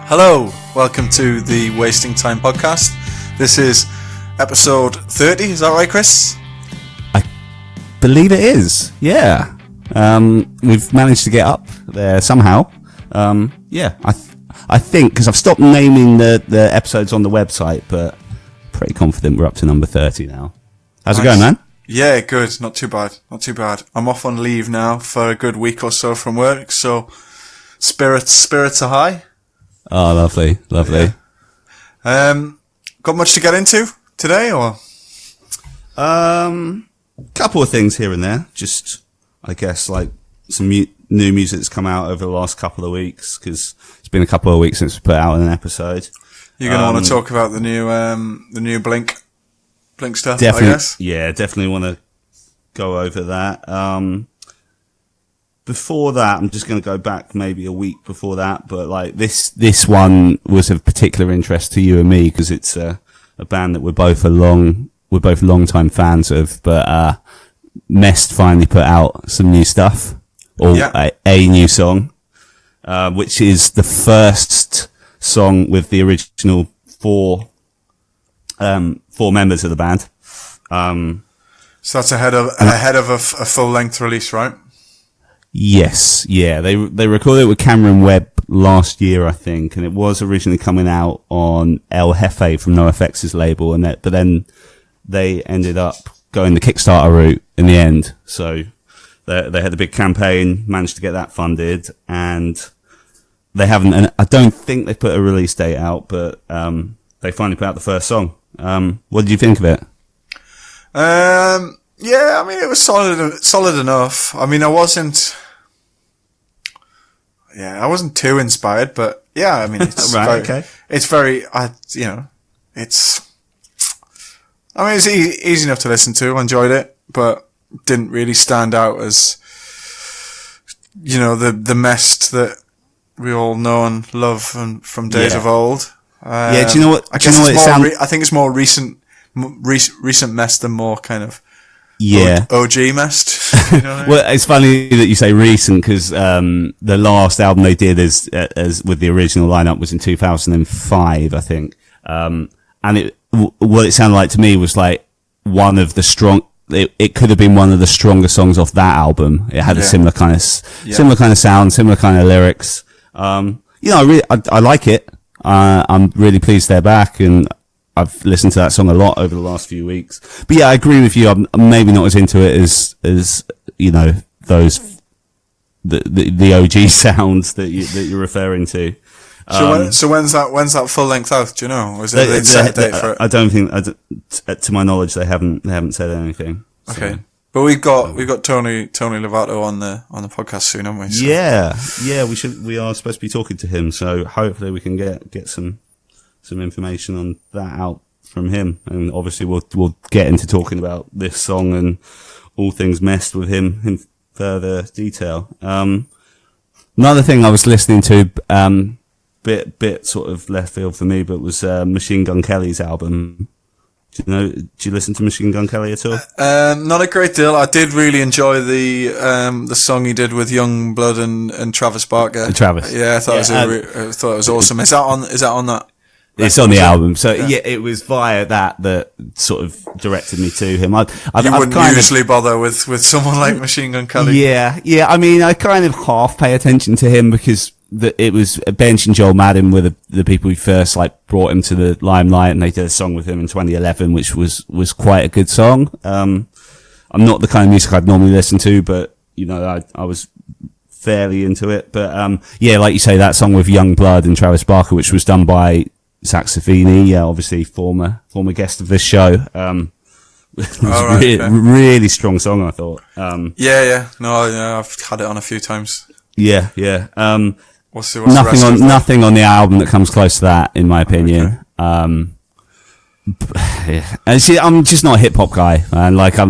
Hello, welcome to the Wasting Time podcast. This is episode 30, is that right, Chris? I believe it is, yeah. We've managed to get up there somehow. I think, because I've stopped naming the episodes on the website, but pretty confident we're up to number 30 now. How's it going, man? Yeah, good, not too bad. I'm off on leave now for a good week or so from work, so spirits are high. Oh, lovely. Yeah. Got much to get into today, or? Couple of things here and there. Just, I guess, like some new music that's come out over the last couple of weeks, because it's been a couple of weeks since we put out an episode. You're going to want to talk about the new Blink stuff, definitely, I guess? Yeah, definitely want to go over that. Before that, I'm just going to go back maybe a week before that, but like this one was of particular interest to you and me because it's a band that we're both long-time fans of, but Mest finally put out some new stuff, or a new song, which is the first song with the original four members of the band. So that's ahead of a full-length release, right? Yes, yeah. They recorded it with Cameron Webb last year, I think, and it was originally coming out on El Jefe from NoFX's label, but then they ended up going the Kickstarter route in the end. So they had a big campaign, managed to get that funded, and they haven't. And I don't think they put a release date out, but they finally put out the first song. What did you think of it? Yeah, I mean, it was solid enough. I mean, I wasn't too inspired, but yeah, I mean, it's it's easy enough to listen to. I enjoyed it, but didn't really stand out as, the Mest that we all know and love from days of old. Do you know what? I guess I think it's more recent Mest than more kind of OG Mest. You know what I mean? Well, it's funny that you say recent because the last album they did as with the original lineup was in 2005, I think. And what it sounded like to me was like one of the it could have been one of the stronger songs off that album. It had a similar kind of sound, similar kind of lyrics. I like it. I'm really pleased they're back, and I've listened to that song a lot over the last few weeks. But yeah, I agree with you. I'm maybe not as into it as those the OG sounds that you're referring to. So when's that full length out? Do you know? Or is there a set date for it? I don't think, to my knowledge, they haven't said anything. Okay, so. But we've got Tony Lovato on the podcast soon, haven't we? So. Yeah. We are supposed to be talking to him, so hopefully we can get some information on that out from him, and obviously we'll get into talking about this song and all things Mest with him in further detail. Another thing I was listening to, bit sort of left field for me, but was Machine Gun Kelly's album. Do you listen to Machine Gun Kelly at all? Not a great deal. I did really enjoy the song he did with Young Blood and Travis Barker. Travis, yeah, I thought it was awesome. Is that on that? It's on the album, so yeah, it was via that sort of directed me to him. You wouldn't usually bother with someone like Machine Gun Kelly. Yeah. I mean, I kind of half pay attention to him because it was Bench and Joel Madden were the people who first like brought him to the limelight, and they did a song with him in 2011, which was quite a good song. I'm not the kind of music I'd normally listen to, but I was fairly into it. But like you say, that song with Young Blood and Travis Barker, which was done by Saxophini, obviously former guest of this show. Really strong song, I thought. I've had it on a few times. Yeah. What's nothing on the album that comes close to that, in my opinion. Okay. And see, I'm just not a hip hop guy, and like I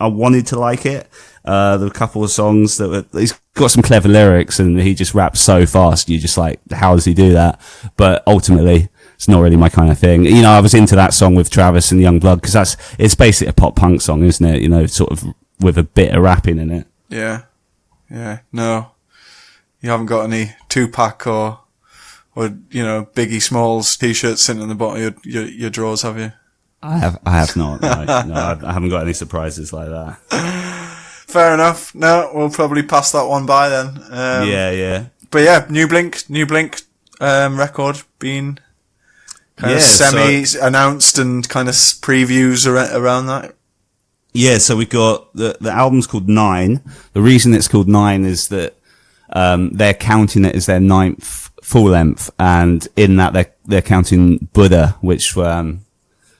wanted to like it. There were a couple of songs he's got some clever lyrics, and he just raps so fast. You're just like, how does he do that? But ultimately, it's not really my kind of thing. I was into that song with Travis and Young Blood because it's basically a pop punk song, isn't it? Sort of with a bit of rapping in it. Yeah. No, you haven't got any Tupac or or Biggie Smalls t-shirts sitting in the bottom of your drawers, have you? I have not. No, I haven't got any surprises like that. Fair enough. No, we'll probably pass that one by then. Yeah. But yeah, New Blink record being kind of semi-announced and kind of previews around that. Yeah, so we've got the album's called 9. The reason it's called 9 is that they're counting it as their 9th full length, and in that they're counting Buddha, which a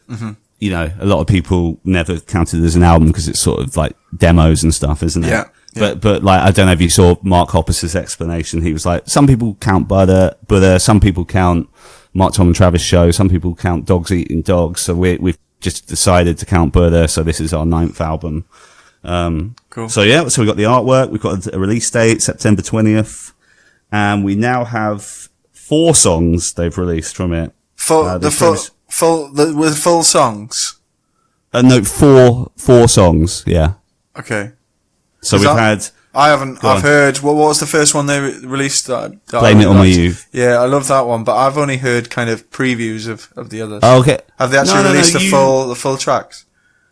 lot of people never counted as an album because it's sort of like demos and stuff, isn't it? Yeah. But like, I don't know if you saw Mark Hoppus's explanation. He was like, some people count Buddha, some people count Mark, Tom and Travis Show, some people count Dogs Eating Dogs. So we've just decided to count Buddha. So this is our 9th album. Cool. So yeah, so we got the artwork, we've got a release date, September 20th, and we now have 4 songs they've released from it. With full songs? No, four songs, yeah. Okay. So I've heard, what was the first one they released? Blame It On My Youth. Yeah, I love that one, but I've only heard kind of previews of the others. Oh, okay. Have they actually released the full tracks?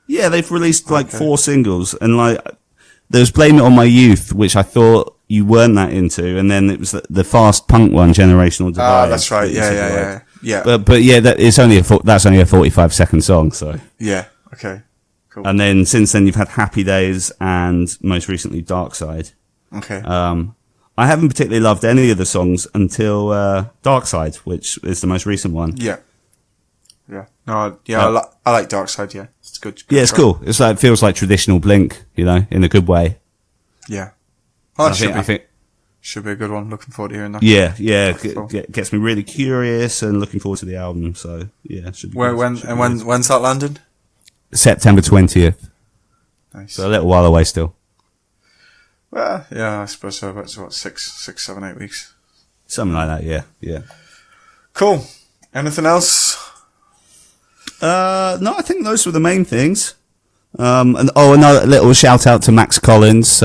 Yeah, they've released 4 singles, and there was Blame It On My Youth, which I thought you weren't that into, and then it was the fast punk one, Generational Divide. Ah, that's right. Yeah. But yeah, that's only a 45-second song, so. Yeah. Okay. Cool. And then since then you've had Happy Days and most recently Dark Side. Okay. I haven't particularly loved any of the songs until Dark Side, which is the most recent one. Yeah. Yeah. No. Yeah. I like Dark Side. Yeah. It's good. Yeah, it's cool. It's like, it feels like traditional Blink, in a good way. Yeah. Oh, I think should be a good one. Looking forward to hearing that. Yeah. Gets me really curious and looking forward to the album. So yeah, it should be when's that landing? September 20th. Nice. So a little while away still. Well, yeah, I suppose so. About 6, 7, 8 weeks. Something like that. Yeah. Cool. Anything else? No, I think those were the main things. Another little shout out to Max Collins,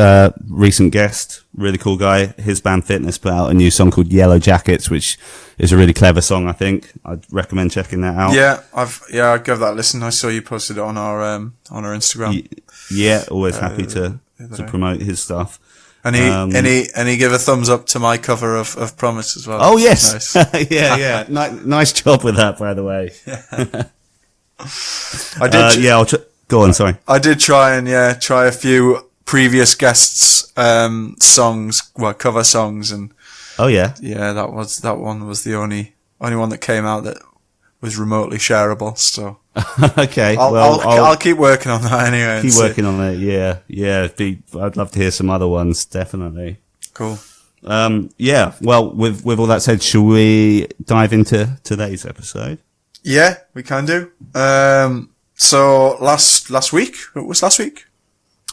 recent guest, really cool guy. His band Fitness put out a new song called Yellow Jackets, which is a really clever song. I think I'd recommend checking that out. Yeah, I'd give that a listen. I saw you posted it on our Instagram. Yeah, always happy to promote his stuff. And he give a thumbs up to my cover of Promise as well. Oh yes, nice. yeah. Nice job with that, by the way. I did. Go on, sorry. I did try a few previous guests' songs, cover songs, and that one was the only one that came out that was remotely shareable. So okay, I'll keep working on that anyway. Keep working on it, yeah. I'd love to hear some other ones, definitely. Cool. Well, with all that said, shall we dive into today's episode? Yeah, we can do. So last week, what was last week?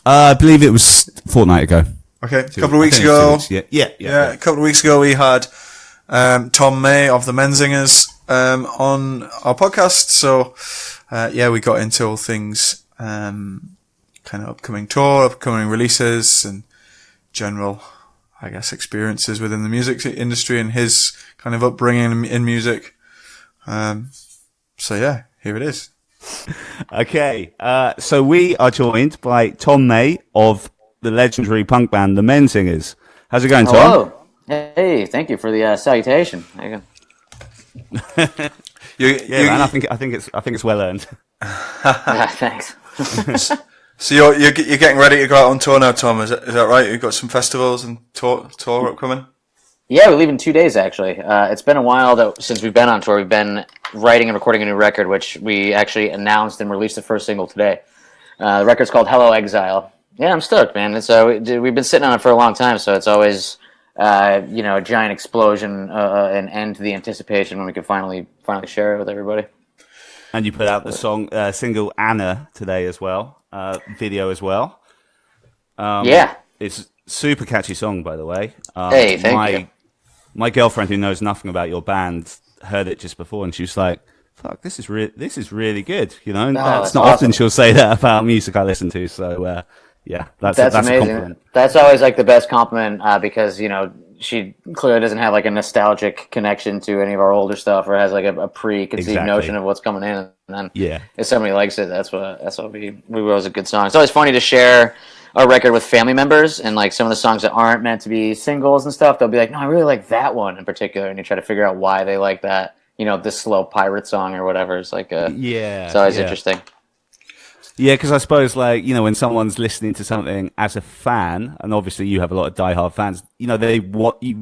I believe it was a fortnight ago. Okay, a couple of weeks ago. Yeah. A couple of weeks ago we had Tom May of the Menzingers on our podcast. So we got into all things kind of upcoming tour, upcoming releases, and general, I guess, experiences within the music industry and his kind of upbringing in music. So yeah, here it is. Okay, so we are joined by Tom May of the legendary punk band The Menzingers. How's it going, Tom? Hello. Hey, thank you for the salutation. There you go. Man, I think it's well earned. Thanks. So you're getting ready to go out on tour now, Tom? Is that right? You've got some festivals and tour upcoming? Yeah, we leave in 2 days, actually. It's been a while since we've been on tour. We've been writing and recording a new record, which we actually announced and released the first single today. The record's called Hello Exile. Yeah, I'm stoked, man. We've been sitting on it for a long time, so it's always a giant explosion, an end to the anticipation when we can finally share it with everybody. And you put out the single Anna today as well, video as well. Yeah. It's super catchy song, by the way. Hey, thank you. My girlfriend, who knows nothing about your band, heard it just before, and she was like, "Fuck, this is really good." That's not often she'll say that about music I listen to. So that's amazing. a compliment. That's always like the best compliment because she clearly doesn't have like a nostalgic connection to any of our older stuff, or has like a preconceived notion of what's coming in. And then if somebody likes it, that's what we was a good song. It's always funny to share a record with family members, and like some of the songs that aren't meant to be singles and stuff, they'll be like, no, I really like that one in particular, and you try to figure out why they like that, this slow pirate song or whatever. It's like it's always interesting. Yeah, because I suppose, like, when someone's listening to something as a fan, and obviously you have a lot of diehard fans, you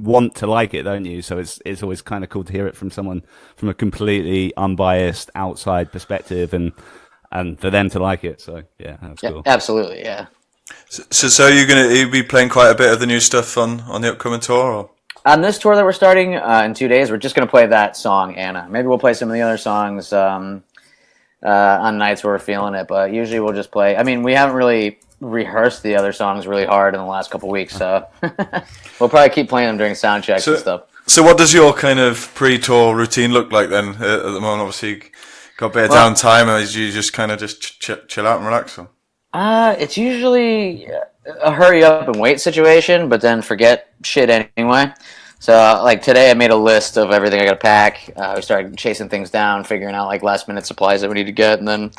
want to like it, don't you? So it's always kind of cool to hear it from someone from a completely unbiased outside perspective, and for them to like it. So yeah, that's cool. Absolutely, yeah. So you'll be playing quite a bit of the new stuff on the upcoming tour, or? On this tour that we're starting in 2 days, we're just going to play that song, Anna. Maybe we'll play some of the other songs on nights where we're feeling it, but usually we'll just play. I mean, we haven't really rehearsed the other songs really hard in the last couple of weeks, so we'll probably keep playing them during sound checks and stuff. So what does your kind of pre-tour routine look like then? At the moment, obviously, you got a bit of downtime, or you just kind of just chill out and relax? Or? It's usually a hurry up and wait situation, but then forget shit anyway. So, like today, I made a list of everything I got to pack. We started chasing things down, figuring out like last minute supplies that we need to get, and then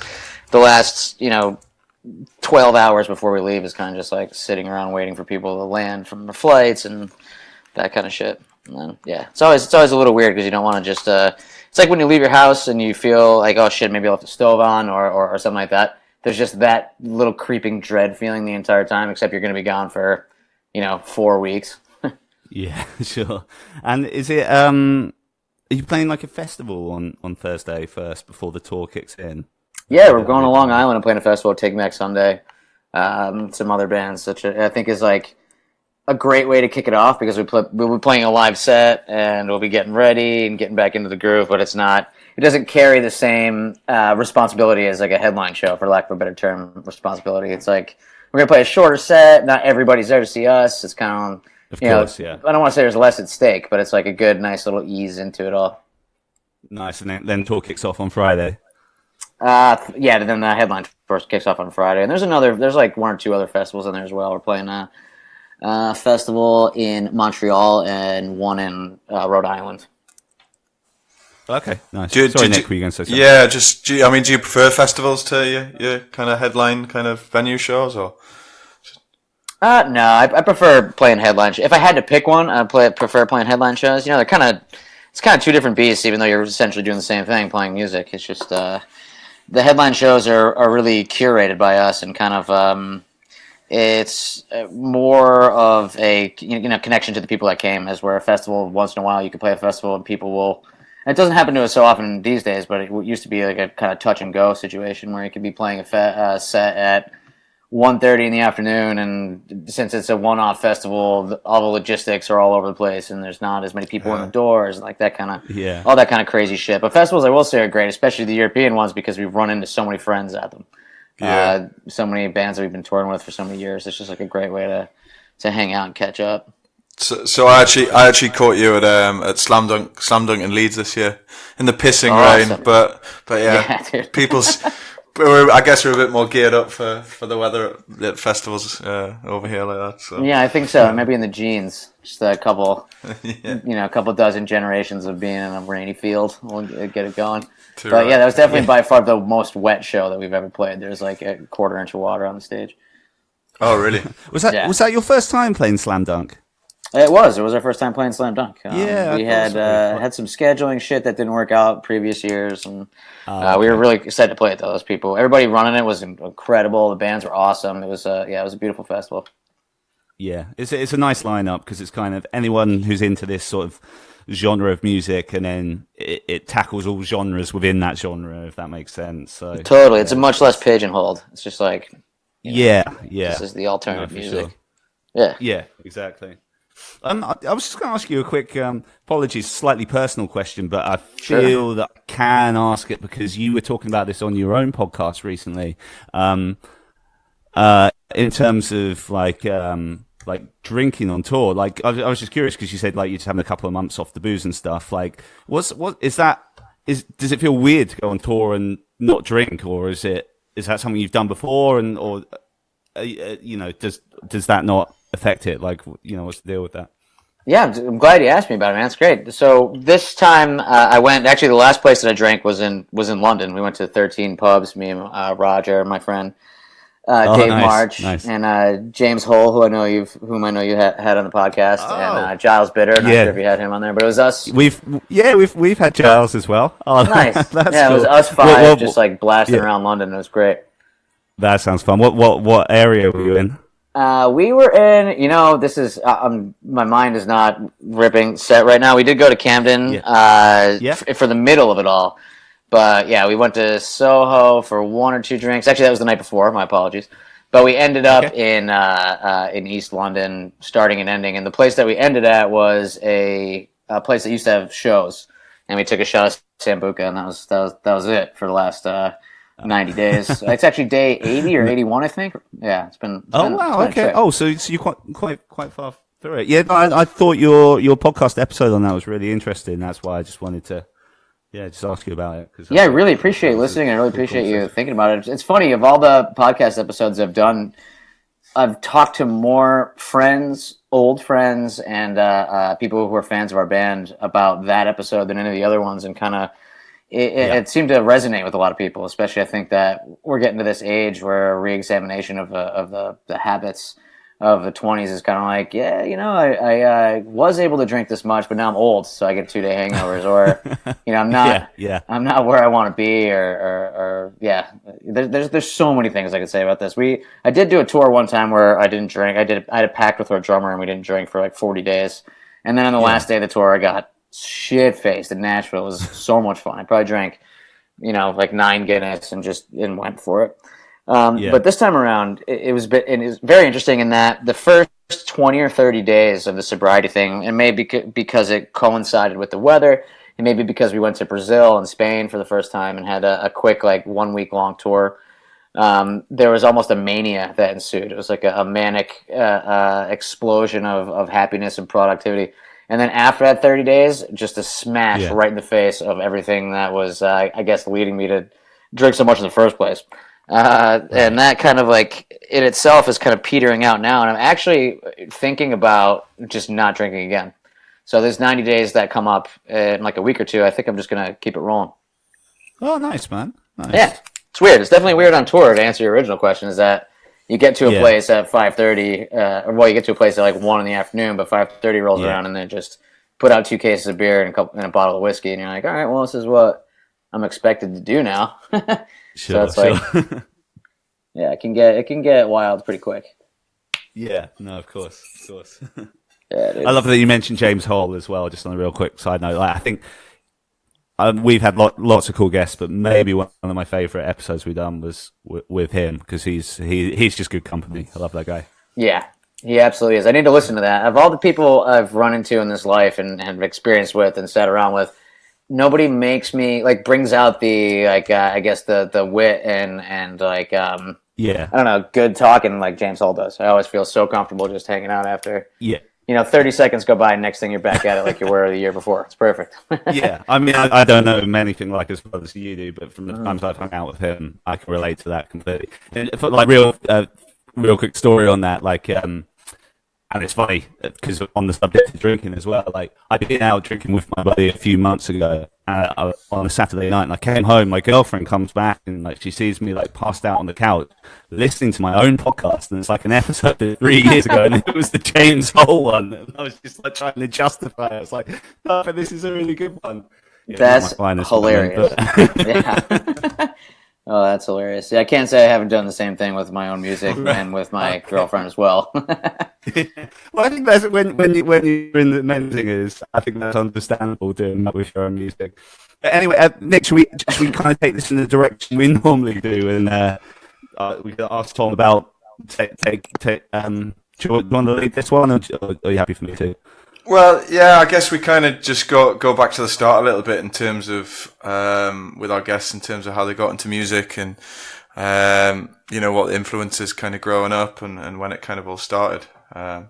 the last 12 hours before we leave is kind of just like sitting around waiting for people to land from the flights and that kind of shit. And then, it's always a little weird because you don't want to just. It's like when you leave your house and you feel like, oh shit, maybe I'll have the stove on or something like that. There's just that little creeping dread feeling the entire time, except you're going to be gone for 4 weeks. Yeah, sure. And is it are you playing like a festival on Thursday first before the tour kicks in? Yeah, we're going to Long Island and playing a festival at Take Back Sunday. Some other bands, I think is like a great way to kick it off because we'll be playing a live set and we'll be getting ready and getting back into the groove, but it doesn't carry the same responsibility as like a headline show, for lack of a better term, responsibility. It's like we're going to play a shorter set, not everybody's there to see us. It's kind of Of course, yeah. I don't want to say there's less at stake, but it's like a good, nice little ease into it all. Nice, and then tour kicks off on Friday. Then the headline first kicks off on Friday, and there's like one or two other festivals in there as well. We're playing a festival in Montreal and one in Rhode Island. Okay, nice. Sorry, Nick, were you going to say something? Yeah, do you prefer festivals to your kind of headline kind of venue shows, or? No, I prefer playing headline. If I had to pick one, I'd prefer playing headline shows. It's kind of two different beasts, even though you're essentially doing the same thing, playing music. It's just the headline shows are really curated by us, and kind of it's more of a connection to the people that came. As where a festival, once in a while, you can play a festival and people will. And it doesn't happen to us so often these days, but it used to be like a kind of touch and go situation where you could be playing a set at 1:30 in the afternoon, and since it's a one-off festival, all the logistics are all over the place, and there's not as many people in the doors, and like that kind of, all that kind of crazy shit. But festivals, I will say, are great, especially the European ones, because we've run into so many friends at them. So many bands that we've been touring with for so many years. It's just like a great way to hang out and catch up. So I actually caught you at Slam Dunk in Leeds this year in the pissing rain, awesome. but people's. I guess we're a bit more geared up for the weather at festivals over here like that. So. Yeah, I think so. Maybe in the genes, just a couple, a couple dozen generations of being in a rainy field will get it going. But that was definitely by far the most wet show that we've ever played. There's like a quarter inch of water on the stage. Oh, really? Was that your first time playing Slam Dunk? It was our first time playing Slam Dunk. We had some scheduling shit that didn't work out previous years, and we were really excited to play it. Those people, everybody running it was incredible. The bands were awesome. It was it was a beautiful festival. Yeah, it's a nice lineup because it's kind of anyone who's into this sort of genre of music, and then it tackles all genres within that genre, if that makes sense. So totally, it's a much less pigeonholed. It's just like this is the alternative music. Sure. Yeah, exactly. I was just going to ask you a quick, apologies, slightly personal question, but I feel that I can ask it because you were talking about this on your own podcast recently. In terms of like drinking on tour, like I was just curious because you said like you're just having a couple of months off the booze and stuff. Like, what is that? Does it feel weird to go on tour and not drink, or is that something you've done before, does that not affect it? Like, what's the deal with that? Yeah, I'm glad you asked me about it, man. It's great. So this time I went. Actually, the last place that I drank was in London. We went to 13 pubs. Me and Roger, my friend Oh, Dave nice, March, nice. and James Hull, whom I know you had on the podcast, and Oh, Giles Bitter. Not yeah. sure if you had him on there, but it was us. We've had Giles as well. Oh, Nice. that's Yeah, it was cool. us five, just like blasting Yeah, around London. It was great. that sounds fun. What area were you in? We were in, this is, my mind is not ripping set right now. We did go to Camden, Yeah. for the middle of it all. But yeah, we went to Soho for one or two drinks. Actually, that was the night before. My apologies. But we ended up Okay. in East London, starting and ending. And the place that we ended at was a place that used to have shows. And we took a shot of Sambuca, and that was it for the last 90 days. It's actually day 80 or 81, I think. Yeah, it's been. Wow. Okay. Oh, so you're quite far through it. Yeah, I thought your podcast episode on that was really interesting. That's why I just wanted to, just ask you about it. Yeah, I really appreciate listening. I really appreciate you thinking about it. It's funny, of all the podcast episodes I've done, I've talked to more friends, old friends, and people who are fans of our band about that episode than any of the other ones, and kind of it seemed to resonate with a lot of people. Especially, I think that we're getting to this age where a reexamination of the habits of the 20s is kind of like, I was able to drink this much, but now I'm old, so I get 2-day hangovers, or I'm not, I'm not where I want to be, or there's so many things I could say about this. I did do a tour one time where I didn't drink. I had a pact with our drummer, and we didn't drink for like 40 days, and then on the last day of the tour, I got shit faced in Nashville. It was so much fun. I probably drank, like 9 Guinness and went for it. But this time around, it was very interesting in that the first 20 or 30 days of the sobriety thing, and maybe because it coincided with the weather, and maybe because we went to Brazil and Spain for the first time and had a quick, like, 1 week long tour, there was almost a mania that ensued. It was like a manic explosion of happiness and productivity. And then after that 30 days, just a smash right in the face of everything that was, I guess, leading me to drink so much in the first place. And that kind of, like, in itself is kind of petering out now. And I'm actually thinking about just not drinking again. So there's 90 days that come up in like a week or two. I think I'm just going to keep it rolling. Oh, nice, man. Nice. Yeah, it's weird. It's definitely weird on tour, to answer your original question, is that you get to a place at 5:30, or you get to a place at like 1 in the afternoon, but 5:30 rolls around, and then just put out 2 cases of beer and a bottle of whiskey, and you're like, all right, well, this is what I'm expected to do now. So it's like, it can get wild pretty quick. Yeah, no, of course. Yeah, I love that you mentioned James Hall as well. Just on a real quick side note, like, I think we've had lots of cool guests, but maybe one of my favorite episodes we've done was with him, because he's just good company. I love that guy. Yeah, he absolutely is. I need to listen to that. Of all the people I've run into in this life and have experienced with and sat around with, nobody makes me, like, brings out the, like, I guess the wit and like I don't know, good talking like James Hall does. I always feel so comfortable just hanging out after. 30 seconds go by, and next thing you're back at it like you were the year before. It's perfect. Yeah, I mean, I don't know him anything like as well as you do, but from the times I've hung out with him, I can relate to that completely. And for, like, real quick story on that, like, and it's funny because on the subject of drinking as well, like, I'd been out drinking with my buddy a few months ago on a Saturday night, and I came home, my girlfriend comes back, and, like, she sees me, like, passed out on the couch listening to my own podcast, and it's like an episode of 3 years ago, and it was the James Hole one, and I was just, like, trying to justify it. I was like, oh, but this is a really good one. That's hilarious. Yeah. Oh, that's hilarious. Yeah, I can't say I haven't done the same thing with my own music and with my girlfriend as well. Well, I think that's when you're in the Menzingers, I think that's understandable, doing that with your own music. But anyway, Nick, should we kind of take this in the direction we normally do, and we can ask Tom about do you want to lead this one, or are you happy for me to? Well, yeah, I guess we kind of just go back to the start a little bit in terms of with our guests, in terms of how they got into music, and what influences kind of growing up, and when it kind of all started. So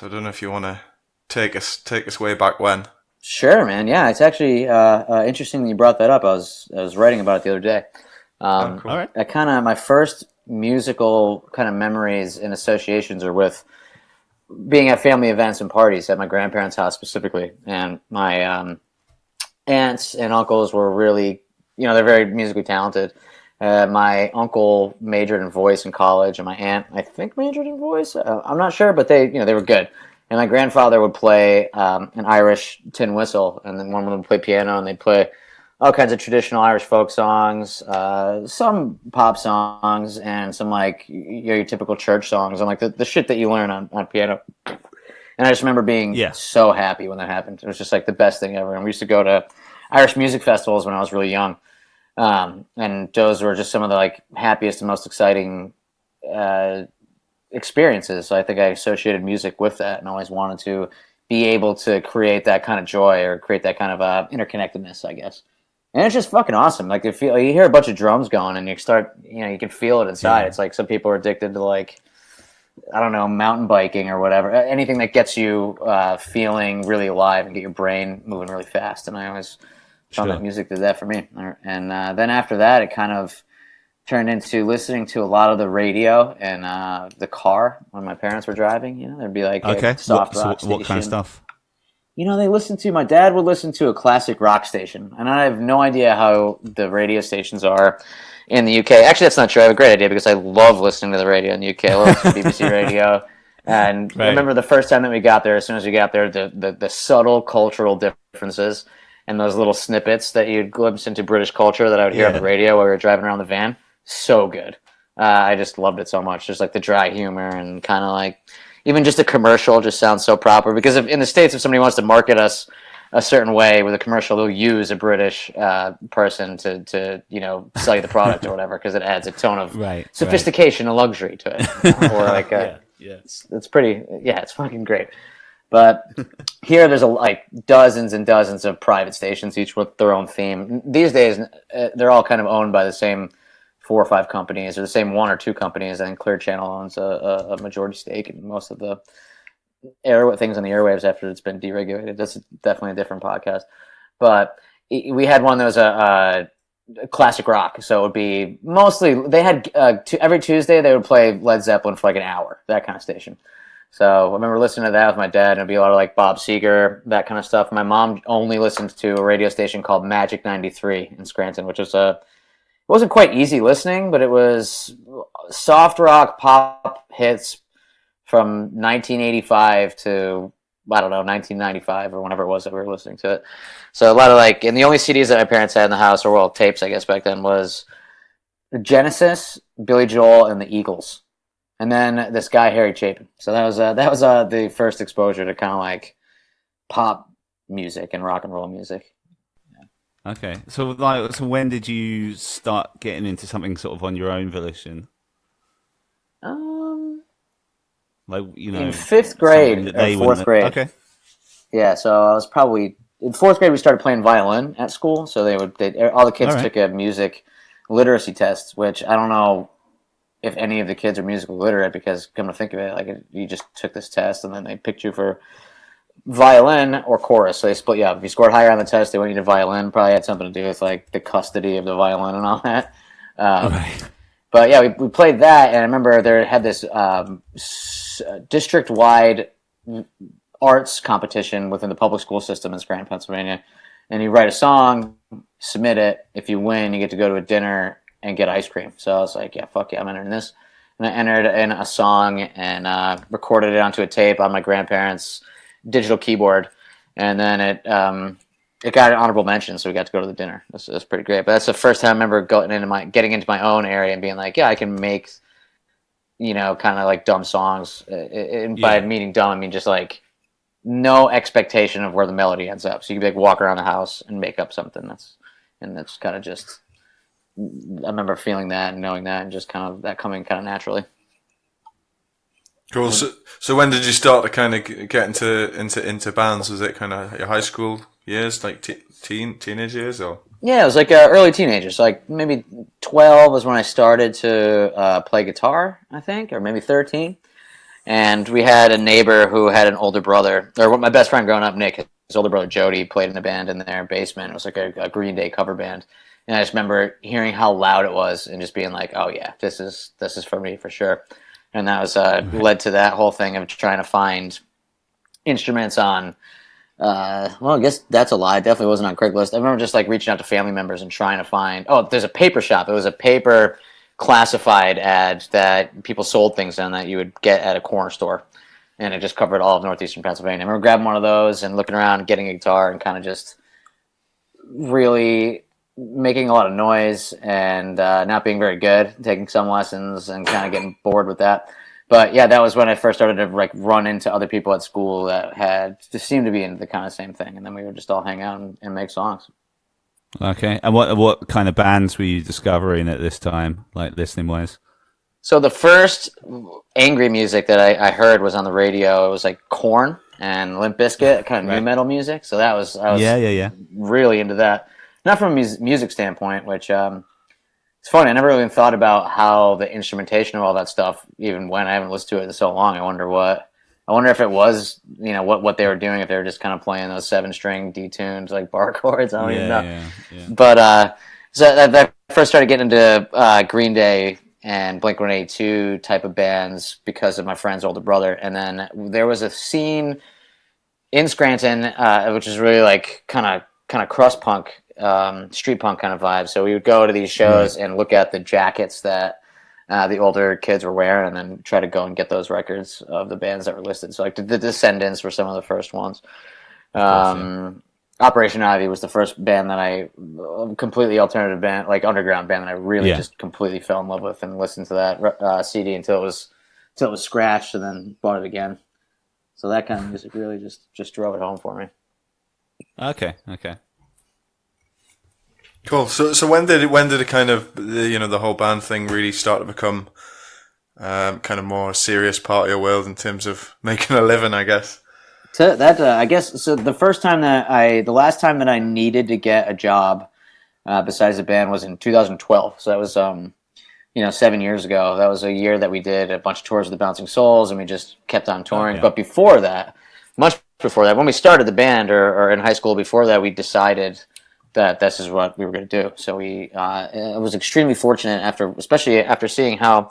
I don't know if you want to take us way back when. Sure, man. Yeah, it's actually interesting that you brought that up. I was writing about it the other day. Cool. All right. My first musical kind of memories and associations are with being at family events and parties at my grandparents' house specifically, and my aunts and uncles were really, they're very musically talented. My uncle majored in voice in college, and my aunt, I think, majored in voice. I'm not sure, but they were good. And my grandfather would play an Irish tin whistle, and then one of them would play piano, and they'd play all kinds of traditional Irish folk songs, some pop songs, and some like your typical church songs, and like the shit that you learn on piano. And I just remember being so happy when that happened. It was just like the best thing ever. And we used to go to Irish music festivals when I was really young. And those were just some of the like happiest and most exciting experiences. So I think I associated music with that and always wanted to be able to create that kind of joy or create that kind of interconnectedness, I guess. And it's just fucking awesome. Like you hear a bunch of drums going and you start, you can feel it inside. Yeah. It's like some people are addicted to like, I don't know, mountain biking or whatever. Anything that gets you feeling really alive and get your brain moving really fast. And I always found that music did that for me. And then after that, it kind of turned into listening to a lot of the radio in the car when my parents were driving. There'd be like a soft rock station. What kind of stuff? My dad would listen to a classic rock station. And I have no idea how the radio stations are in the UK. Actually, that's not true. I have a great idea because I love listening to the radio in the UK. I love BBC radio. And I remember the first time that we got there, as soon as we got there, the subtle cultural differences and those little snippets that you'd glimpse into British culture that I would hear on the radio while we were driving around the van. So good. I just loved it so much. Just like the dry humor and kind of like even just a commercial just sounds so proper. Because in the States, if somebody wants to market us a certain way with a commercial, they'll use a British person to sell you the product or whatever because it adds a tone of sophistication and luxury to it. Or like it's pretty, it's fucking great. But here there's like dozens and dozens of private stations, each with their own theme. These days, they're all kind of owned by the same 4 or 5 companies, or the same 1 or 2 companies. And Clear Channel owns a majority stake in most of the things on the airwaves after it's been deregulated. That's definitely a different podcast. But we had one that was a classic rock. So it would be mostly, they had every Tuesday they would play Led Zeppelin for like an hour, that kind of station. So I remember listening to that with my dad, and it'd be a lot of like Bob Seger, that kind of stuff. My mom only listened to a radio station called Magic 93 in Scranton, which was it wasn't quite easy listening, but it was soft rock pop hits from 1985 to, I don't know, 1995 or whenever it was that we were listening to it. So a lot of like, and the only CDs that my parents had in the house, or well, tapes, I guess, back then, was Genesis, Billy Joel, and the Eagles. And then this guy, Harry Chapin. So that was the first exposure to kind of like pop music and rock and roll music. Yeah. Okay. So when did you start getting into something sort of on your own volition? Like, in 5th grade or 4th grade. Okay. Yeah, so I was probably in 4th grade. We started playing violin at school, so all the kids took a music literacy test, which I don't know if any of the kids are musically literate, because come to think of it, like you just took this test and then they picked you for violin or chorus. So they split you up. If you scored higher on the test, they went you to violin. Probably had something to do with like the custody of the violin and all that. But yeah, we played that, and I remember they had this district-wide arts competition within the public school system in Scranton, Pennsylvania. And you write a song, submit it. If you win, you get to go to a dinner and get ice cream. So I was like, yeah, fuck yeah, I'm entering this. And I entered in a song and recorded it onto a tape on my grandparents' digital keyboard. And then it got an honorable mention, so we got to go to the dinner. It was pretty great. But that's the first time I remember getting into my own area and being like, yeah, I can make, kind of like dumb songs. And by meaning dumb, I mean just like no expectation of where the melody ends up. So you can like walk around the house and make up something. That's kind of just, I remember feeling that and knowing that and just kind of that coming kind of naturally. Cool. So when did you start to kind of get into bands? Was it kind of your high school years, like teenage years, or? Yeah, it was like early teenagers. So like maybe 12 was when I started to play guitar, I think, or maybe 13. And we had a neighbor who had an older brother, or my best friend growing up, Nick, his older brother Jody, played in a band in their basement. It was like a Green Day cover band. And I just remember hearing how loud it was and just being like, oh yeah, this is for me for sure. and that was led to that whole thing of trying to find instruments on. Well, I guess that's a lie. It definitely wasn't on Craigslist. I remember just like reaching out to family members and trying to find. Oh, there's a paper shop. It was a paper classified ad that people sold things in that you would get at a corner store, and it just covered all of northeastern Pennsylvania. I remember grabbing one of those and looking around, getting a guitar, and kind of just really making a lot of noise and not being very good, taking some lessons and kind of getting bored with that. But yeah, that was when I first started to like run into other people at school that had just seemed to be into the kind of same thing, and then we would just all hang out and make songs. Okay, and what kind of bands were you discovering at this time, like listening wise? So the first angry music that I heard was on the radio. It was like Korn and Limp Bizkit, kind of new metal music. So I was really into that. Not from a music standpoint, which it's funny. I never really thought about how the instrumentation of all that stuff even went. I haven't listened to it in so long. I wonder if it was, what they were doing, if they were just kind of playing those 7-string detuned like bar chords. I don't even know. Yeah. But so I first started getting into Green Day and Blink-182 type of bands because of my friend's older brother. And then there was a scene in Scranton, which is really like kind of crust punk, street punk kind of vibe. So we would go to these shows and look at the jackets that the older kids were wearing, and then try to go and get those records of the bands that were listed. So like the Descendants were some of the first ones. Operation Ivy was the first band that I completely alternative band, like underground band that I really just completely fell in love with, and listened to that CD until it was scratched, and then bought it again. So that kind of music really just drove it home for me. Okay. Cool. So when did it kind of the whole band thing really start to become kind of more a serious part of your world in terms of making a living, I guess? So that I guess so. The last time that I needed to get a job besides the band was in 2012. So that was 7 years ago. That was a year that we did a bunch of tours with the Bouncing Souls, and we just kept on touring. But before that, much before that, when we started the band or in high school, before that, we decided that this is what we were going to do. So I was extremely fortunate especially after seeing how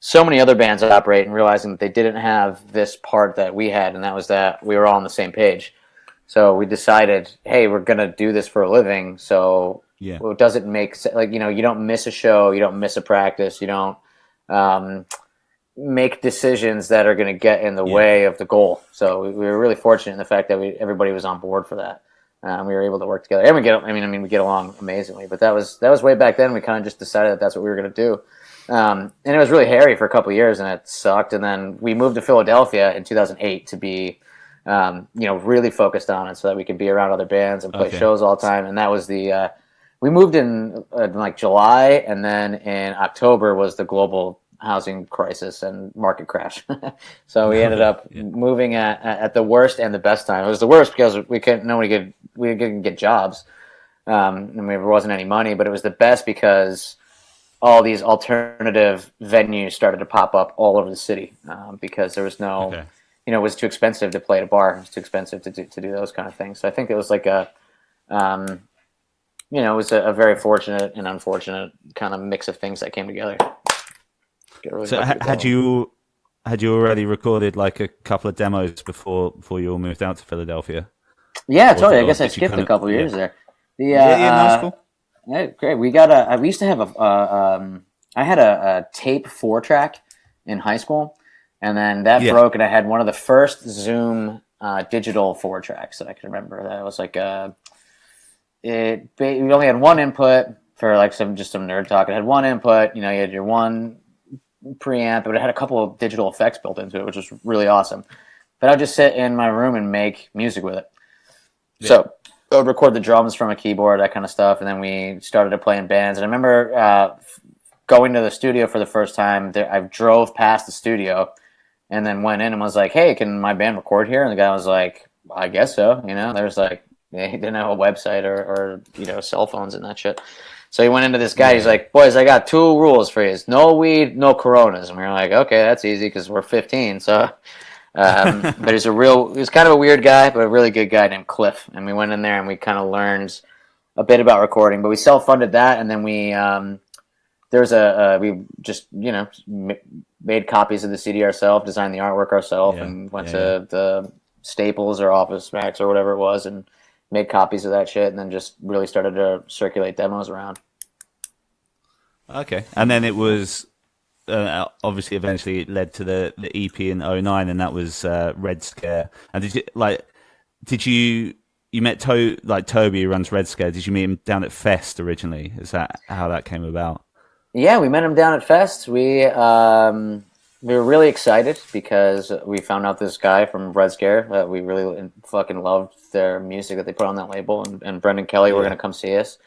so many other bands operate and realizing that they didn't have this part that we had, and that was that we were all on the same page. So we decided, hey, we're going to do this for a living. So it doesn't make sense. Like, you don't miss a show, you don't miss a practice, you don't make decisions that are going to get in the way of the goal. So we were really fortunate in the fact that everybody was on board for that. We were able to work together, and we get along amazingly. But that was way back then. We kind of just decided that that's what we were going to do, and it was really hairy for a couple of years, and it sucked. And then we moved to Philadelphia in 2008 to be, really focused on it, so that we could be around other bands and play shows all the time. And that was we moved in like July, and then in October was the global housing crisis and market crash. So we ended up moving at the worst and the best time. It was the worst because we couldn't get jobs, and there wasn't any money. But it was the best because all these alternative venues started to pop up all over the city because there was no, it was too expensive to play at a bar. It was too expensive to do those kind of things. So I think it was like it was a very fortunate and unfortunate kind of mix of things that came together. Really so had you already recorded like a couple of demos before you all moved out to Philadelphia? Yeah, totally. I guess I skipped a couple of years there. That's cool. Yeah, great. We used to have I had a tape 4-track in high school, and then that broke, and I had one of the first Zoom digital 4-tracks that I can remember. That was like we only had one input for like some nerd talk. It had one input. You had your one preamp, but it had a couple of digital effects built into it, which was really awesome. But I'd just sit in my room and make music with it. Yeah. So I would record the drums from a keyboard, that kind of stuff, and then we started to play in bands. And I remember going to the studio for the first time. I drove past the studio and then went in and was like, hey, can my band record here? And the guy was like, I guess so. There's like, they didn't have a website or cell phones and that shit. So he went into this guy. He's like, boys, I got 2 rules for you. No weed, no Coronas. And we were like, okay, that's easy because we're 15. So, but he was kind of a weird guy, but a really good guy named Cliff. And we went in there and we kind of learned a bit about recording. But we self-funded that, and then we there's we just made copies of the CD ourselves, designed the artwork ourselves, and went to the Staples or Office Max or whatever it was, and made copies of that shit, and then just really started to circulate demos around. Okay, and then it was obviously eventually it led to the EP in '09, and that was Red Scare. And did you met Toby, who runs Red Scare? Did you meet him down at Fest originally? Is that how that came about? Yeah, we met him down at Fest. We were really excited because we found out this guy from Red Scare that we really fucking loved their music that they put on that label, and Brendan Kelly were going to come see us.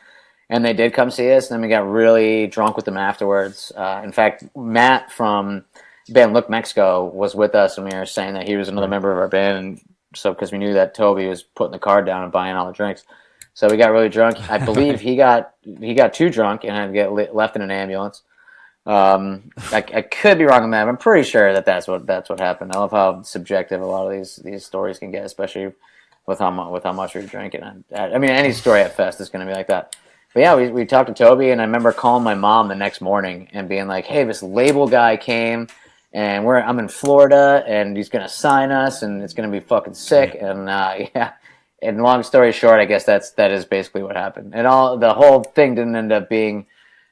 And they did come see us, and then we got really drunk with them afterwards. In fact, Matt from the band Look Mexico was with us, and we were saying that he was another member of our band, and so because we knew that Toby was putting the card down and buying all the drinks. So we got really drunk. I believe he got too drunk and had to get left in an ambulance. I could be wrong on that, but I'm pretty sure that's what happened. I love how subjective a lot of these stories can get, especially with how much we were drinking. I mean, any story at Fest is going to be like that. But yeah, we talked to Toby, and I remember calling my mom the next morning and being like, "Hey, this label guy came, and I'm in Florida, and he's gonna sign us, and it's gonna be fucking sick." And yeah. And long story short, I guess that is basically what happened. And the whole thing didn't end up being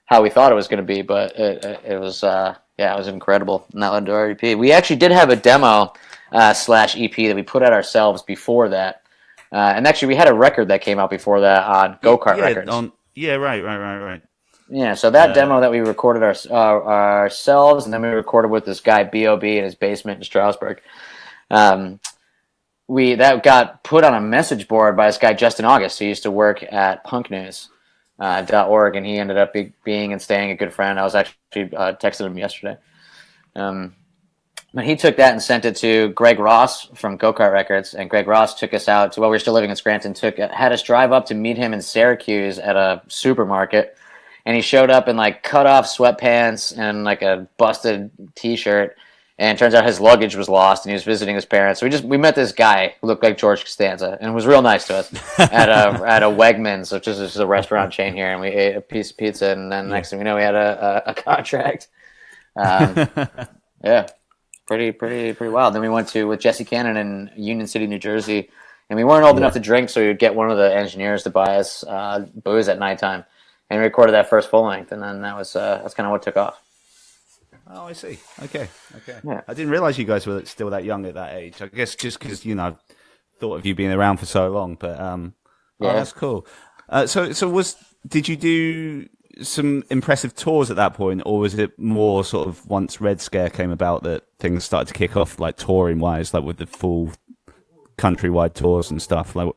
how we thought it was going to be, but it was it was incredible. And that led to our EP. We actually did have a demo / EP that we put out ourselves before that. And actually, we had a record that came out before that on Go-Kart Records. Right. Yeah, so that demo that we recorded ourselves, and then we recorded with this guy B.O.B. in his basement in Strasbourg. That got put on a message board by this guy Justin August, who used to work at punknews.org, and he ended up being and staying a good friend. I was actually texting him yesterday. But he took that and sent it to Greg Ross from Go-Kart Records, and Greg Ross took us out to, while we were still living in Scranton, had us drive up to meet him in Syracuse at a supermarket, and he showed up in like cut-off sweatpants and like a busted T-shirt. And it turns out his luggage was lost, and he was visiting his parents. So we met this guy who looked like George Costanza, and was real nice to us at a Wegmans, which is just a restaurant chain here. And we ate a piece of pizza, and then next thing we know, we had a contract. Yeah, pretty wild. Then we went with Jesse Cannon in Union City, New Jersey, and we weren't old enough to drink, so we would get one of the engineers to buy us booze at nighttime, and we recorded that first full length, and then that's kind of what took off. Oh, I see. Okay. Yeah. I didn't realize you guys were still that young at that age. I guess just because thought of you being around for so long. But that's cool. Did you do some impressive tours at that point, or was it more sort of once Red Scare came about that things started to kick off, like touring wise, like with the full countrywide tours and stuff? Like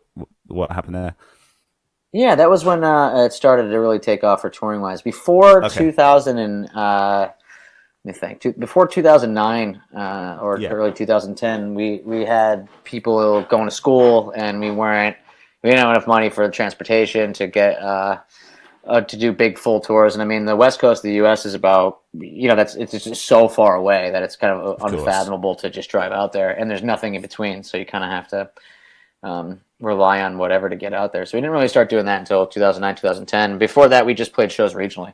what happened there? Yeah, that was when it started to really take off for touring wise. Before 2000 and. Before 2009 early 2010, we had people going to school, and we didn't have enough money for transportation to get to do big full tours. And I mean, the west coast of the U.S. is about it's just so far away that it's kind of unfathomable to just drive out there, and there's nothing in between, so you kind of have to rely on whatever to get out there. So we didn't really start doing that until 2009, 2010. Before that, we just played shows regionally,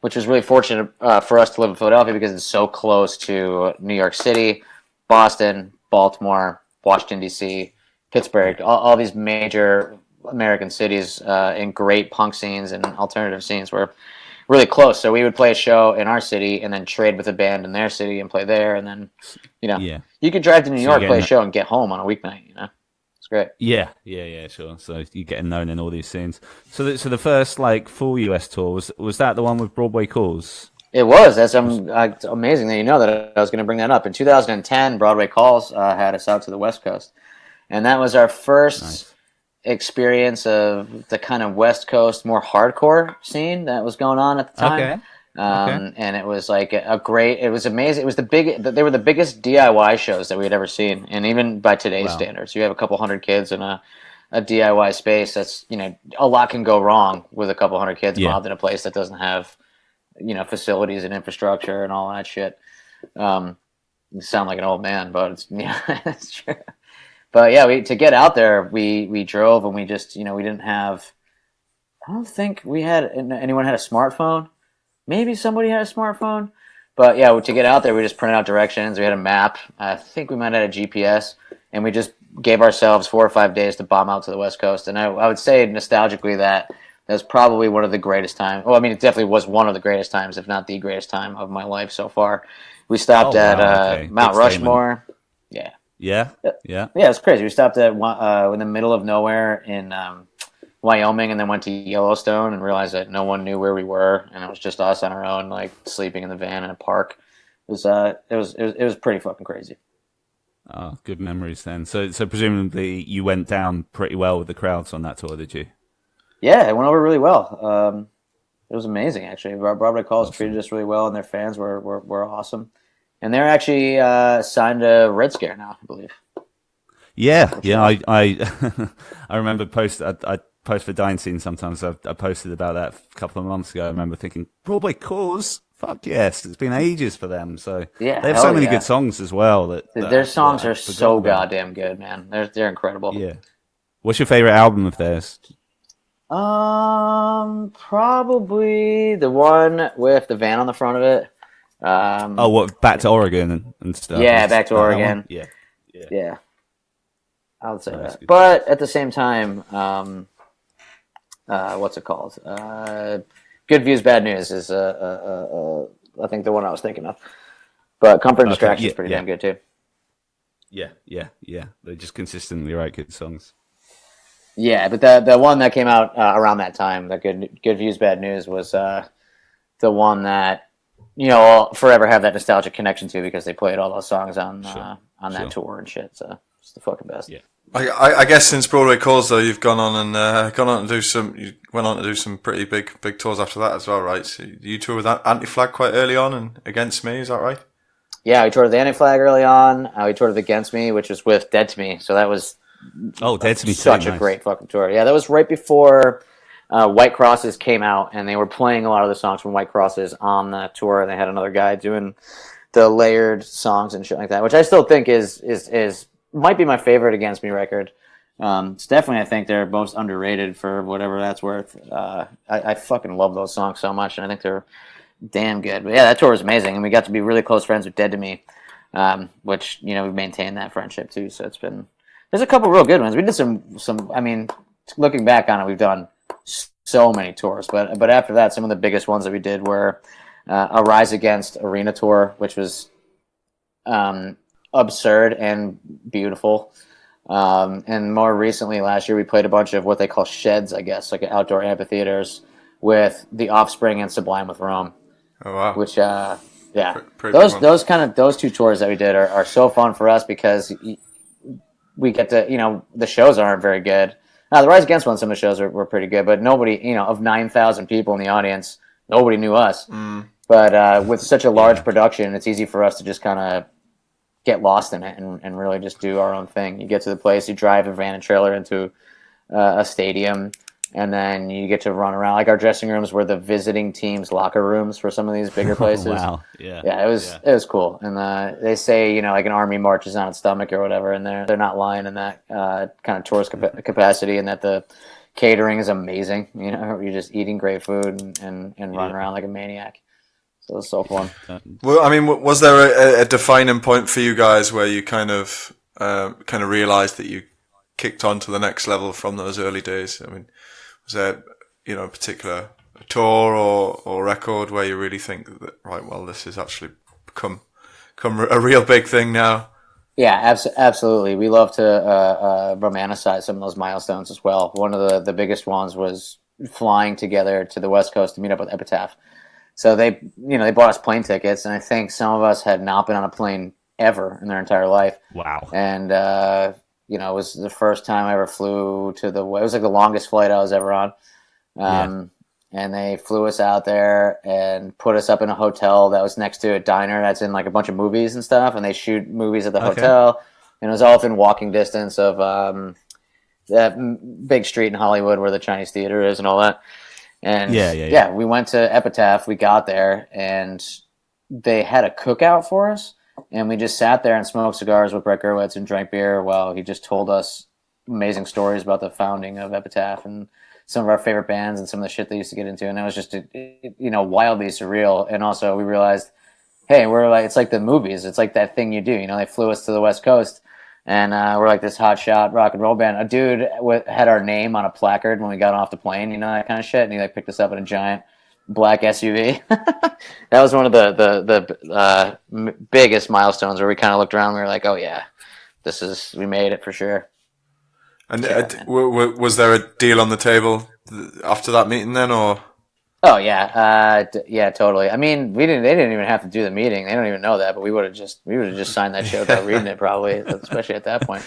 which was really fortunate for us to live in Philadelphia because it's so close to New York City, Boston, Baltimore, Washington, D.C., Pittsburgh, all these major American cities in great punk scenes and alternative scenes were really close. So we would play a show in our city and then trade with a band in their city and play there. And then, you could drive to New York, play a show, and get home on a weeknight, It's great. Yeah, sure. So you're getting known in all these scenes. So the first full US tour was that the one with Broadway Calls? It was. That's amazing that you know that I was going to bring that up. In 2010, Broadway Calls had us out to the West Coast, and that was our first experience of the kind of West Coast more hardcore scene that was going on at the time. Okay. And it was like it was amazing. It was they were the biggest DIY shows that we had ever seen. And even by today's standards, you have a couple hundred kids in a DIY space. That's, a lot can go wrong with a couple hundred kids involved in a place that doesn't have, facilities and infrastructure and all that shit. You sound like an old man, but it's true. But yeah, to get out there, we drove, and we just, we didn't have, I don't think anyone had a smartphone. maybe somebody had a smartphone. But yeah, to get out there, we just printed out directions. We had a map. I think we might have had a GPS, and we just gave ourselves 4 or 5 days to bomb out to the West Coast. And I would say nostalgically that was probably one of the greatest times. Well, I mean, it definitely was one of the greatest times, if not the greatest time of my life so far. We stopped at Mount Rushmore. Yeah. Yeah. Yeah, it's crazy. We stopped at in the middle of nowhere in Wyoming, and then went to Yellowstone and realized that no one knew where we were, and it was just us on our own, like sleeping in the van in a park. It was pretty fucking crazy. Oh, good memories then. So presumably you went down pretty well with the crowds on that tour, did you? Yeah, it went over really well. It was amazing, actually. Robert Calls treated us really well, and their fans were awesome. And they're actually signed to Red Scare now, I believe. Yeah. I I remember I post for Dying Scene sometimes. I posted about that a couple of months ago. I remember thinking, Broadway Calls? Fuck yes. It's been ages for them. So yeah, they have so many good songs as well. Their songs are so goddamn good, man. They're incredible. Yeah. What's your favorite album of theirs? Probably the one with the van on the front of it. Back to Oregon and stuff? Yeah, Back to Oregon. Yeah. I would say that. But at the same time, what's it called? Good Views, Bad News is I think the one I was thinking of. But Comfort and Distraction is pretty damn good too. Yeah. They just consistently write good songs. Yeah, but the one that came out around that time, the Good Views, Bad News, was the one that I'll forever have that nostalgic connection to, because they played all those songs on that tour and shit. So it's the fucking best. Yeah. I guess since Broadway Calls though, you've gone on to do some pretty big tours after that as well, right? So you toured with Anti-Flag quite early on and Against Me, is that right? Yeah, we toured with Anti-Flag early on. We toured with Against Me, which was with Dead to Me. So that was Dead to Me, such a great fucking tour. Yeah, that was right before White Crosses came out, and they were playing a lot of the songs from White Crosses on the tour, and they had another guy doing the layered songs and shit like that, which I still think is might be my favorite Against Me record. It's definitely, I think, they're most underrated for whatever that's worth. I fucking love those songs so much, and I think they're damn good. But yeah, that tour was amazing, and we got to be really close friends with Dead to Me, which we've maintained that friendship too. So there's a couple real good ones. We did some. I mean, looking back on it, we've done so many tours, but after that, some of the biggest ones that we did were a Rise Against Arena tour, which was absurd and beautiful. And more recently, last year, we played a bunch of what they call sheds, I guess, like outdoor amphitheaters with The Offspring and Sublime with Rome. Oh wow! Which those two tours that we did are so fun for us, because we get to the shows aren't very good. Now, the Rise Against one, some of the shows were pretty good, but nobody, of 9,000 people in the audience, nobody knew us. But with such a large production, it's easy for us to just kind of get lost in it and really just do our own thing. You get to the place, you drive a van and trailer into a stadium, and then you get to run around. Like, our dressing rooms were the visiting team's locker rooms for some of these bigger places. Wow. Yeah, it was cool. And they say, like an army marches on its stomach or whatever, and they're not lying in that kind of tourist capacity, and that the catering is amazing. You're just eating great food and running around like a maniac. So it was so fun. Well, I mean, was there a defining point for you guys where you kind of realized that you kicked on to the next level from those early days? I mean, was there, a particular tour or record where you really think that, right, well, this has actually become a real big thing now? Yeah, absolutely. We love to romanticize some of those milestones as well. One of the biggest ones was flying together to the West Coast to meet up with Epitaph. So they bought us plane tickets, and I think some of us had not been on a plane ever in their entire life. Wow. And it was the first time I ever flew it was like the longest flight I was ever on. And they flew us out there and put us up in a hotel that was next to a diner that's in like a bunch of movies and stuff, and they shoot movies at the hotel. And it was all within walking distance of that big street in Hollywood where the Chinese theater is and all that. And we went to Epitaph, we got there, and they had a cookout for us. And we just sat there and smoked cigars with Brett Gurwitz and drank beer while he just told us amazing stories about the founding of Epitaph and some of our favorite bands and some of the shit they used to get into, and it was just wildly surreal. And also we realized, hey, we're like, it's like the movies. It's like that thing you do. They flew us to the West Coast, and we're like this hotshot rock and roll band. A dude had our name on a placard when we got off the plane, that kind of shit, and he like picked us up in a giant black SUV. That was one of the biggest milestones where we kind of looked around and we were like, oh yeah, we made it for sure. And was there a deal on the table after that meeting then, or? Oh yeah, yeah, totally. I mean, they didn't even have to do the meeting. They don't even know that, but we would have just signed that shit without reading it, probably, especially at that point.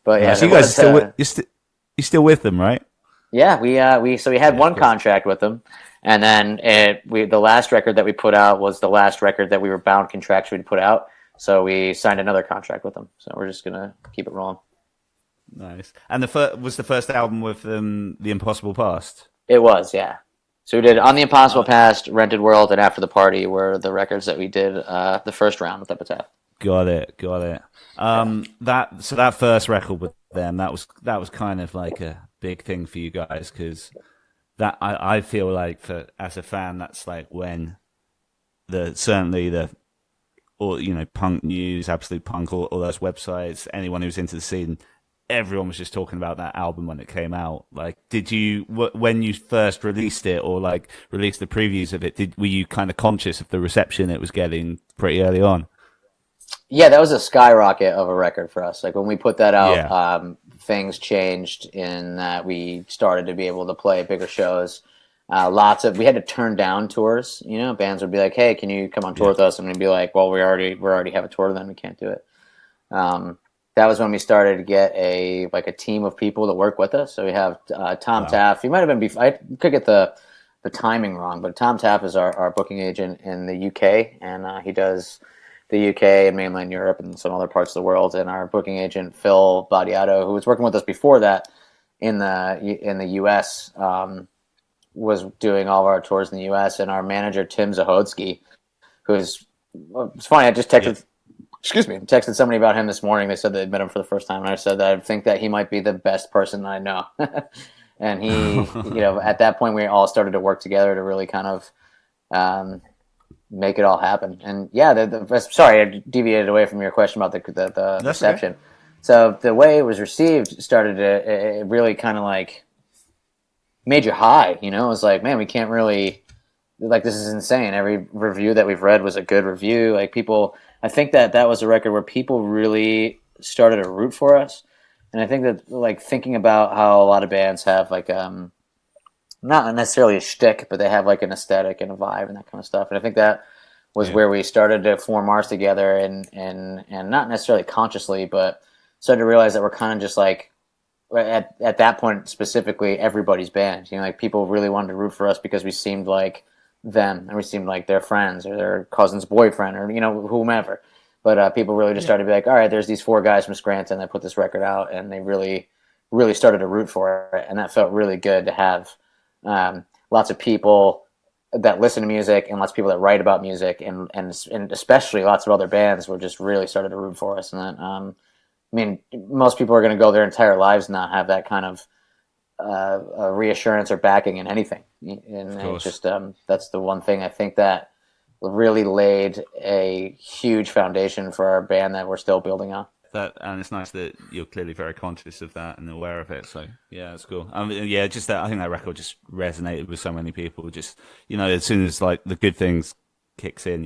But yeah, so you guys you're still with them, right? Yeah, we had one contract with them, and then the last record that we put out was the last record that we were bound contractually to put out. So we signed another contract with them. So we're just gonna keep it rolling. Nice. And was the first album with The Impossible Past? It was, yeah. So we did On the Impossible Past, Rented World, and After the Party were the records that we did the first round with Epitaph. Got it. That first record with them, that was kind of like a big thing for you guys, because that I feel like as a fan, that's like when Punk News, Absolute Punk, all those websites, anyone who's into the scene, everyone was just talking about that album when it came out. Like, did you, when you first released it, or like released the previews of it, were you kind of conscious of the reception it was getting pretty early on? Yeah, that was a skyrocket of a record for us. Like when we put that out, things changed in that we started to be able to play bigger shows. We had to turn down tours. Bands would be like, "Hey, can you come on tour with us?" And we'd be like, "Well, we already have a tour, then we can't do it." That was when we started to get a team of people to work with us. So we have Tom Taff. He might have been I could get the timing wrong, but Tom Taff is our booking agent in the UK, and he does the UK and mainland Europe and some other parts of the world. And our booking agent Phil Badiato, who was working with us before that in the US, was doing all of our tours in the US. And our manager Tim Zahodsky, it's funny. I just texted. Texted somebody about him this morning. They said they'd met him for the first time, and I said that I think that he might be the best person I know. And he, at that point, we all started to work together to really kind of make it all happen. And yeah, sorry, I deviated away from your question about the reception. Okay. So the way it was received it really kind of like made you high. It was like, man, we can't really, like, this is insane. Every review that we've read was a good review. Like, people, I think that was a record where people really started to root for us. And I think that, like, thinking about how a lot of bands have, like, not necessarily a shtick, but they have, like, an aesthetic and a vibe and that kind of stuff. And I think that was where we started to form ours together, and not necessarily consciously, but started to realize that we're kind of just, like, at that point specifically, everybody's band. Like, people really wanted to root for us because we seemed like them, and we seemed like their friends or their cousin's boyfriend, or whomever. But people really just started to be like, all right, there's these 4 guys from Scranton that put this record out, and they really, really started to root for it. And that felt really good to have lots of people that listen to music and lots of people that write about music, and especially lots of other bands were just really started to root for us. And that, most people are going to go their entire lives and not have that kind of reassurance or backing in anything. And it's just that's the one thing I think that really laid a huge foundation for our band that we're still building on. And it's nice that you're clearly very conscious of that and aware of it. So yeah, it's cool. Just that, I think that record just resonated with so many people. Just, as soon as like the good things kicks in,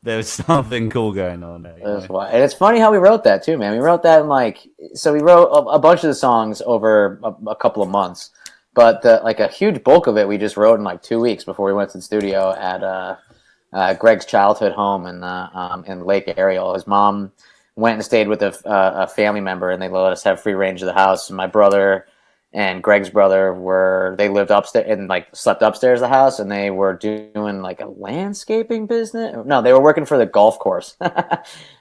there was something cool going on there. And it's funny how we wrote that too, man. We wrote that in we wrote a bunch of the songs over a couple of months, but a huge bulk of it we just wrote in like 2 weeks before we went to the studio at Greg's childhood home in Lake Ariel. His mom went and stayed with a family member, and they let us have free range of the house. And my brother and Greg's brother they lived upstairs and like slept upstairs of the house, and they were doing like a landscaping business. No, they were working for the golf course.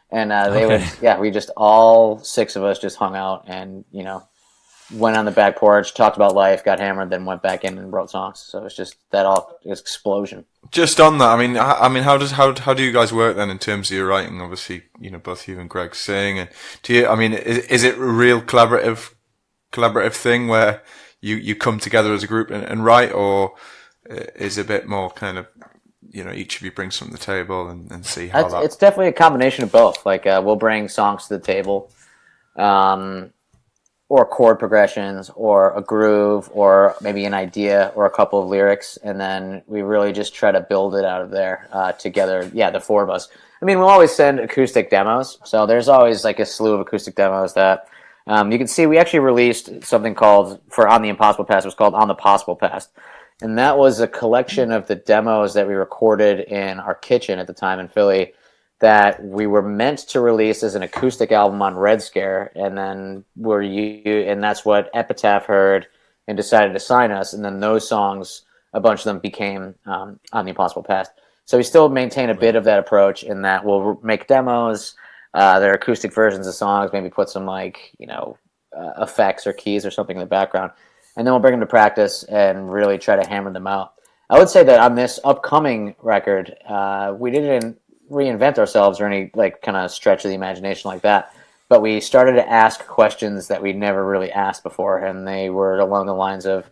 And we just, all 6 of us just hung out and, went on the back porch, talked about life, got hammered, then went back in and wrote songs. So it's just explosion. Just on that, I mean, how do you guys work then in terms of your writing? Obviously, both you and Greg sing, and is it a real collaborative collaborative thing where you come together as a group and write, or is it a bit more kind of, each of you brings something to the table and see how that... It's definitely a combination of both. Like, we'll bring songs to the table, or chord progressions, or a groove, or maybe an idea, or a couple of lyrics, and then we really just try to build it out of there together. Yeah, the four of us. I mean, we'll always send acoustic demos, so there's always like a slew of acoustic demos that you can see. We actually released something called, for On the Impossible Past, it was called On the Possible Past. And that was a collection of the demos that we recorded in our kitchen at the time in Philly that we were meant to release as an acoustic album on Red Scare. And then and that's what Epitaph heard and decided to sign us. And then those songs, a bunch of them became On the Impossible Past. So we still maintain a bit of that approach in that we'll make demos, they're acoustic versions of songs, maybe put some effects or keys or something in the background. And then we'll bring them to practice and really try to hammer them out. I would say that on this upcoming record, we didn't reinvent ourselves or any kind of stretch of the imagination like that. But we started to ask questions that we never really asked before, and they were along the lines of,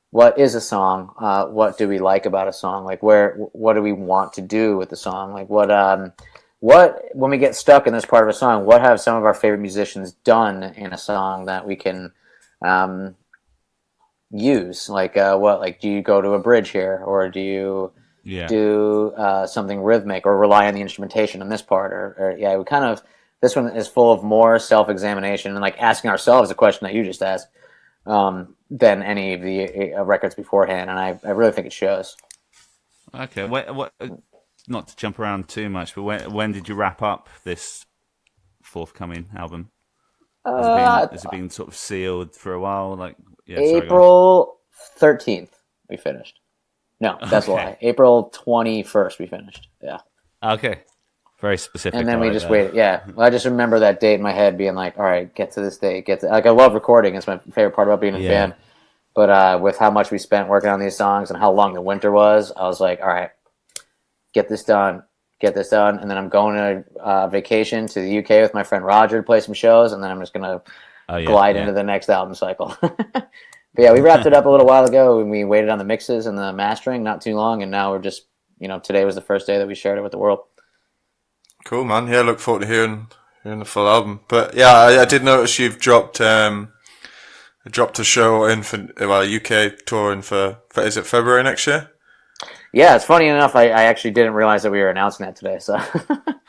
what is a song? What do we like about a song? What do we want to do with the song? What when we get stuck in this part of a song, what have some of our favorite musicians done in a song that we can use? Do you go to a bridge here, or do you do something rhythmic, or rely on the instrumentation on this part? This one is full of more self-examination and asking ourselves the question that you just asked than any of the records beforehand, and I really think it shows. Okay, what? Not to jump around too much, but when did you wrap up this forthcoming album? Has it been sort of sealed for a while? April 13th we finished. No, that's a lie. April 21st we finished. Yeah. Okay. Very specific. And then we just waited. Yeah. Well, I just remember that date in my head being like, all right, get to this date. I love recording. It's my favorite part about being a band. But with how much we spent working on these songs and how long the winter was, I was like, all right, get this done. And then I'm going to vacation to the UK with my friend Roger to play some shows, and then I'm just going to glide into the next album cycle. But yeah, we wrapped it up a little while ago, and we waited on the mixes and the mastering, not too long, and now we're just, today was the first day that we shared it with the world. Cool, man. Yeah, look forward to hearing the full album. But yeah, I did notice you've dropped a show in for UK touring for is it February next year? Yeah, it's funny enough. I actually didn't realize that we were announcing that today, so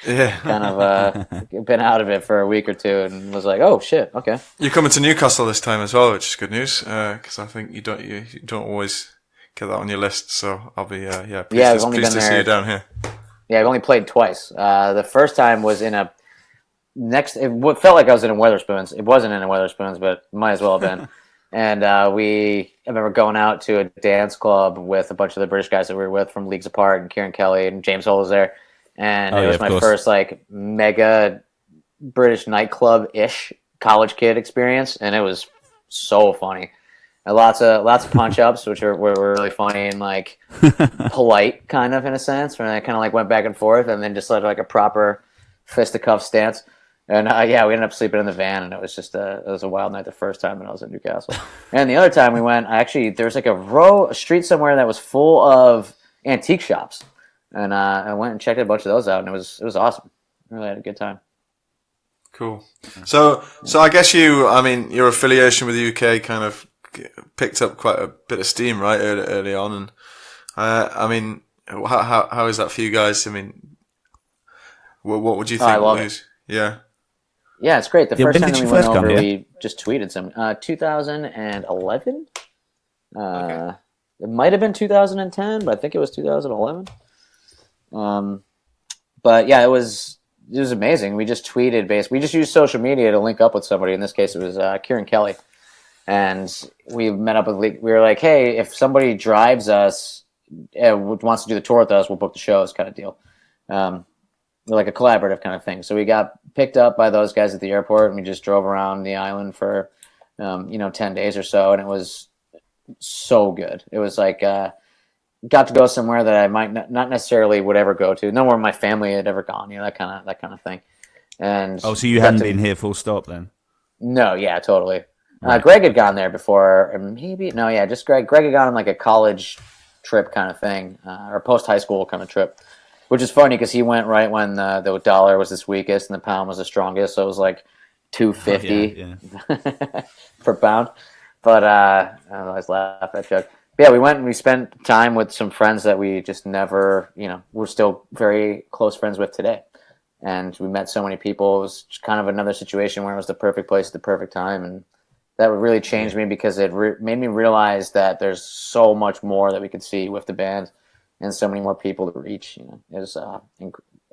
yeah, kind of been out of it for a week or two, and was like, oh shit, okay. You're coming to Newcastle this time as well, which is good news because I think you don't always get that on your list. So I'll be pleased to see you down here. Yeah, I've only played twice. The first time was in it felt like I was in a Weatherspoons. It wasn't in a Weatherspoons, but might as well have been. And I remember going out to a dance club with a bunch of the British guys that we were with from Leagues Apart, and Kieran Kelly and James Hull was there. And it was my first mega British nightclub-ish college kid experience, and it was so funny. And lots of punch-ups, which were really funny and polite, kind of in a sense. Where I kind of went back and forth, and then just a proper fisticuff stance. And we ended up sleeping in the van, and it was just it was a wild night the first time that I was in Newcastle. And the other time we went, there was a street somewhere that was full of antique shops, and I went and checked a bunch of those out, and it was awesome. I really had a good time. Cool. So I guess your affiliation with the UK kind of picked up quite a bit of steam, right, early on, and how is that for you guys? What would you think? I love it. Yeah, it's great. The first time that we went over, we just tweeted some. 2011. Okay. It might have been 2010, but I think it was 2011. But yeah, it was amazing. We just tweeted we just used social media to link up with somebody. In this case, it was Kieran Kelly. And we met up with we were like, hey, if somebody drives us, wants to do the tour with us, we'll book the shows, kind of deal. Like a collaborative kind of thing. So we got picked up by those guys at the airport, and we just drove around the island for 10 days or so, and it was so good. It was got to go somewhere that I might not necessarily would ever go to, nowhere my family had ever gone, that kind of thing. And so you hadn't been here full stop then? No, yeah, totally. Right. Greg had gone there before, or maybe no, yeah, just Greg. Greg had gone on like a college trip kind of thing, or post high school kind of trip, which is funny because he went right when the dollar was its weakest and the pound was the strongest, so it was like $2.50 per pound. But I always laugh at that joke. But yeah, we went and we spent time with some friends that we just never, we're still very close friends with today. And we met so many people. It was kind of another situation where it was the perfect place at the perfect time. And that really changed me because it made me realize that there's so much more that we could see with the band and so many more people to reach. It was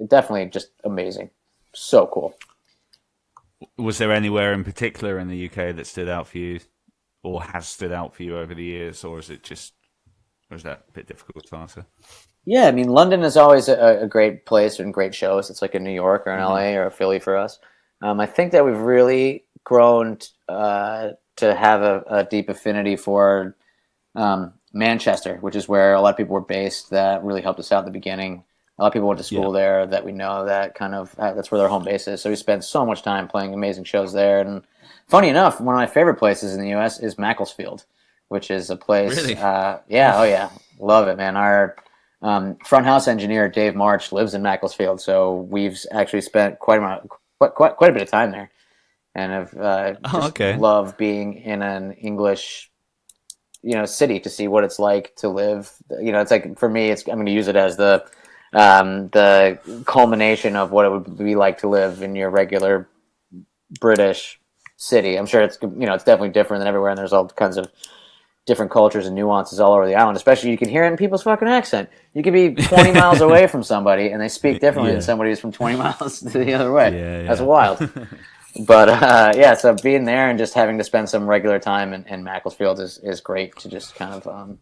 definitely just amazing. So cool. Was there anywhere in particular in the UK that stood out for you or has stood out for you over the years, or is that a bit difficult to answer? Yeah, I mean, London is always a great place and great shows. It's like in New York or in LA or Philly for us. I think that we've really grown to have a deep affinity for Manchester, which is where a lot of people were based. That really helped us out in the beginning. A lot of people went to school there that we know that kind of that's where their home base is. So we spent so much time playing amazing shows there. And funny enough, one of my favorite places in the U.S. is Macclesfield, which is a place. Really? Yeah, love it, man. Our front house engineer Dave March lives in Macclesfield, so we've actually spent quite a bit of time there, and I've love being in an English, city to see what it's like to live. It's like for me, I'm going to use it as the culmination of what it would be like to live in your regular British city. I'm sure it's it's definitely different than everywhere, and there's all kinds of different cultures and nuances all over the island. Especially you can hear it in people's fucking accent. You could be 20 miles away from somebody, and they speak differently than somebody who's from 20 miles to the other way. That's wild. But so being there and just having to spend some regular time in Macclesfield is great to just kind of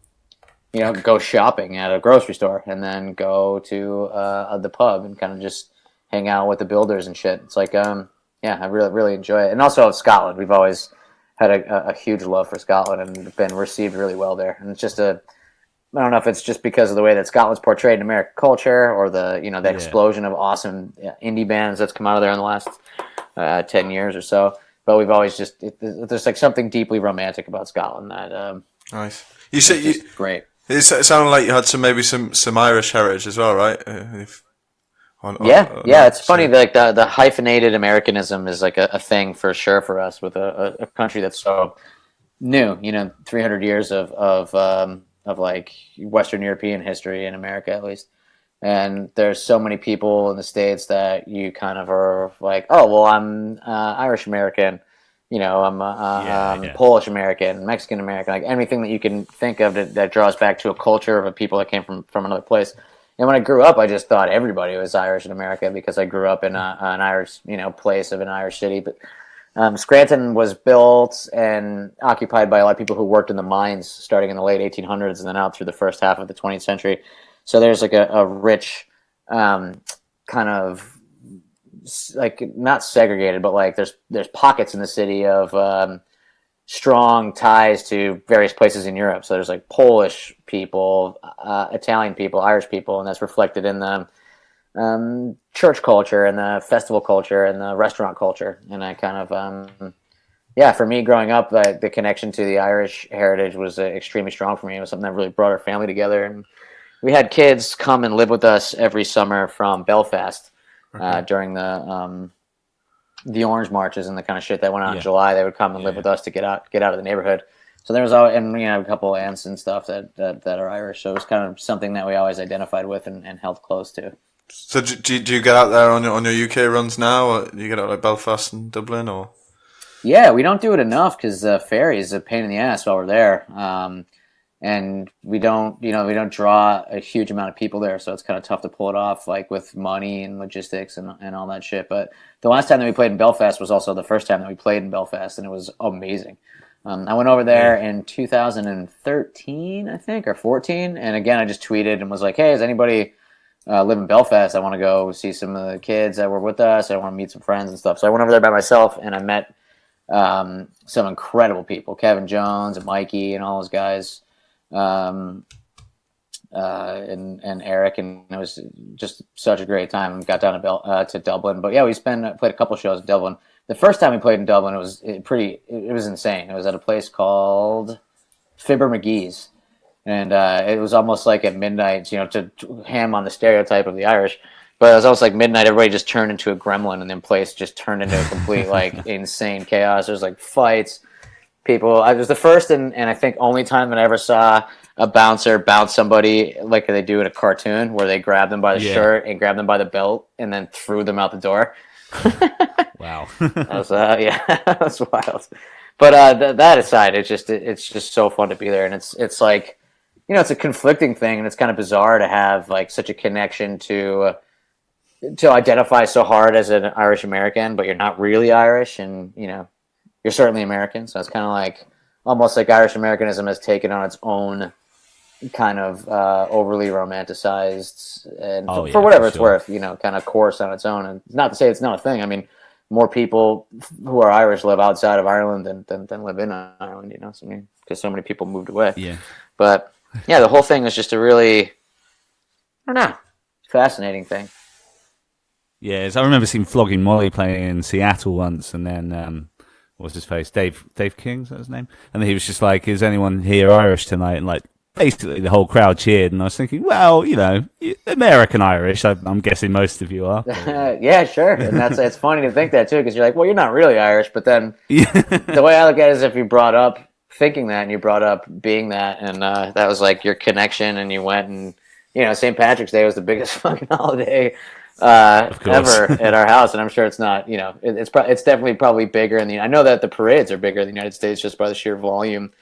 go shopping at a grocery store and then go to the pub and kind of just hang out with the builders and shit. It's like, I really, really enjoy it. And also Scotland. We've always had a huge love for Scotland and been received really well there. And it's just I don't know if it's just because of the way that Scotland's portrayed in American culture or the explosion of awesome indie bands that's come out of there in the last 10 years or so. But we've always there's like something deeply romantic about Scotland that nice. You said great. It sounded like you had some Irish heritage as well, right? It's funny. Like the hyphenated Americanism is like a thing for sure for us with a country that's so new. 300 years of like Western European history in America at least, and there's so many people in the States that you kind of are like, oh well, I'm Irish American. I'm Polish American, Mexican American, like anything that you can think of that draws back to a culture of a people that came from another place. And when I grew up, I just thought everybody was Irish in America because I grew up in an Irish, place of an Irish city. But Scranton was built and occupied by a lot of people who worked in the mines starting in the late 1800s and then out through the first half of the 20th century. So there's like a rich kind of like not segregated, but like there's pockets in the city of strong ties to various places in Europe. So there's like Polish people, Italian people, Irish people, and that's reflected in the church culture and the festival culture and the restaurant culture. And I kind of, for me growing up, the connection to the Irish heritage was extremely strong for me. It was something that really brought our family together. And we had kids come and live with us every summer from Belfast during the orange marches and the kind of shit that went on in July. They would come and live with us to get out of the neighborhood. So there was always, and a couple of aunts and stuff that are Irish. So it was kind of something that we always identified with and held close to. So do you get out there on your UK runs now, or do you get out like Belfast and Dublin, or? Yeah, we don't do it enough because the ferry is a pain in the ass while we're there. And we don't draw a huge amount of people there, so it's kind of tough to pull it off, like with money and logistics and all that shit. But the last time that we played in Belfast was also the first time that we played in Belfast, and it was amazing. I went over there in 2013, I think, or 14, and again, I just tweeted and was like, "Hey, does anybody live in Belfast? I want to go see some of the kids that were with us. I want to meet some friends and stuff." So I went over there by myself, and I met some incredible people, Kevin Jones and Mikey and all those guys. And Eric, and it was just such a great time. We got down to Dublin, but yeah, played a couple shows in Dublin. the first time we played in Dublin, it was it was insane. It was at a place called Fibber McGee's, and it was almost like at midnight, you know, to ham on the stereotype of the Irish. But it was almost like midnight. Everybody just turned into a gremlin, and then place just turned into a complete like insane chaos. There's like fights, people. It was the first and I think only time that I ever saw a bouncer bounce somebody like they do in a cartoon, where they grab them by the shirt and grab them by the belt and then threw them out the door. Wow. That was that was wild. But that aside, it's just so fun to be there, and it's like, you know, it's a conflicting thing, and it's kind of bizarre to have like such a connection to identify so hard as an Irish American, but you're not really Irish, and you know, you're certainly American. So it's kind of like almost like Irish Americanism has taken on its own kind of overly romanticized and for whatever it's worth, you know, kind of course on its own. And not to say it's not a thing. I mean, more people who are Irish live outside of Ireland than live in Ireland, you know, so, I mean, because so many people moved away. Yeah. But yeah, the whole thing was just a really, I don't know, fascinating thing. Yeah, I remember seeing Flogging Molly playing in Seattle once, and then what was his face? Dave King, is that his name? And he was just like, "Is anyone here Irish tonight?" And like, basically the whole crowd cheered, and I was thinking, well, you know, American Irish. I'm guessing most of you are. Yeah, sure. And it's funny to think that too, because you're like, well, you're not really Irish, but then the way I look at it is if you brought up thinking that and you brought up being that, and that was like your connection, and you went and, you know, St. Patrick's Day was the biggest fucking holiday ever at our house, and I'm sure it's not, you know, it's definitely probably bigger I know that the parades are bigger in the United States just by the sheer volume.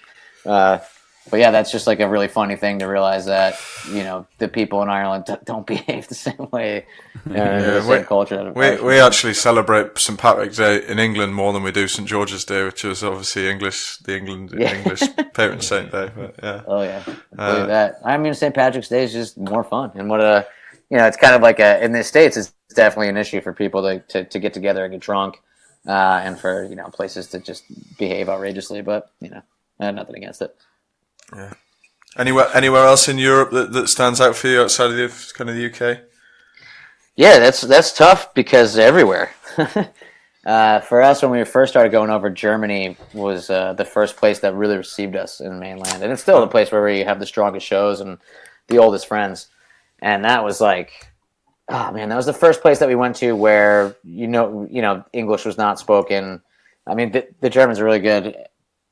But yeah, that's just like a really funny thing to realize that, you know, the people in Ireland don't behave the same way, the same culture. We actually celebrate St. Patrick's Day in England more than we do St. George's Day, which is obviously English patron saint day. But yeah. Oh yeah, that. I mean, St. Patrick's Day is just more fun, and you know, it's kind of like in the States, it's definitely an issue for people to get together and get drunk, and for, you know, places to just behave outrageously. But, you know, I have nothing against it. Yeah. Anywhere else in Europe that stands out for you outside of the UK? Yeah, that's tough because everywhere. For us, when we first started going over, Germany was the first place that really received us in the mainland, and it's still the place where we have the strongest shows and the oldest friends. And that was like, oh man, that was the first place that we went to where you know English was not spoken. I mean, the Germans are really good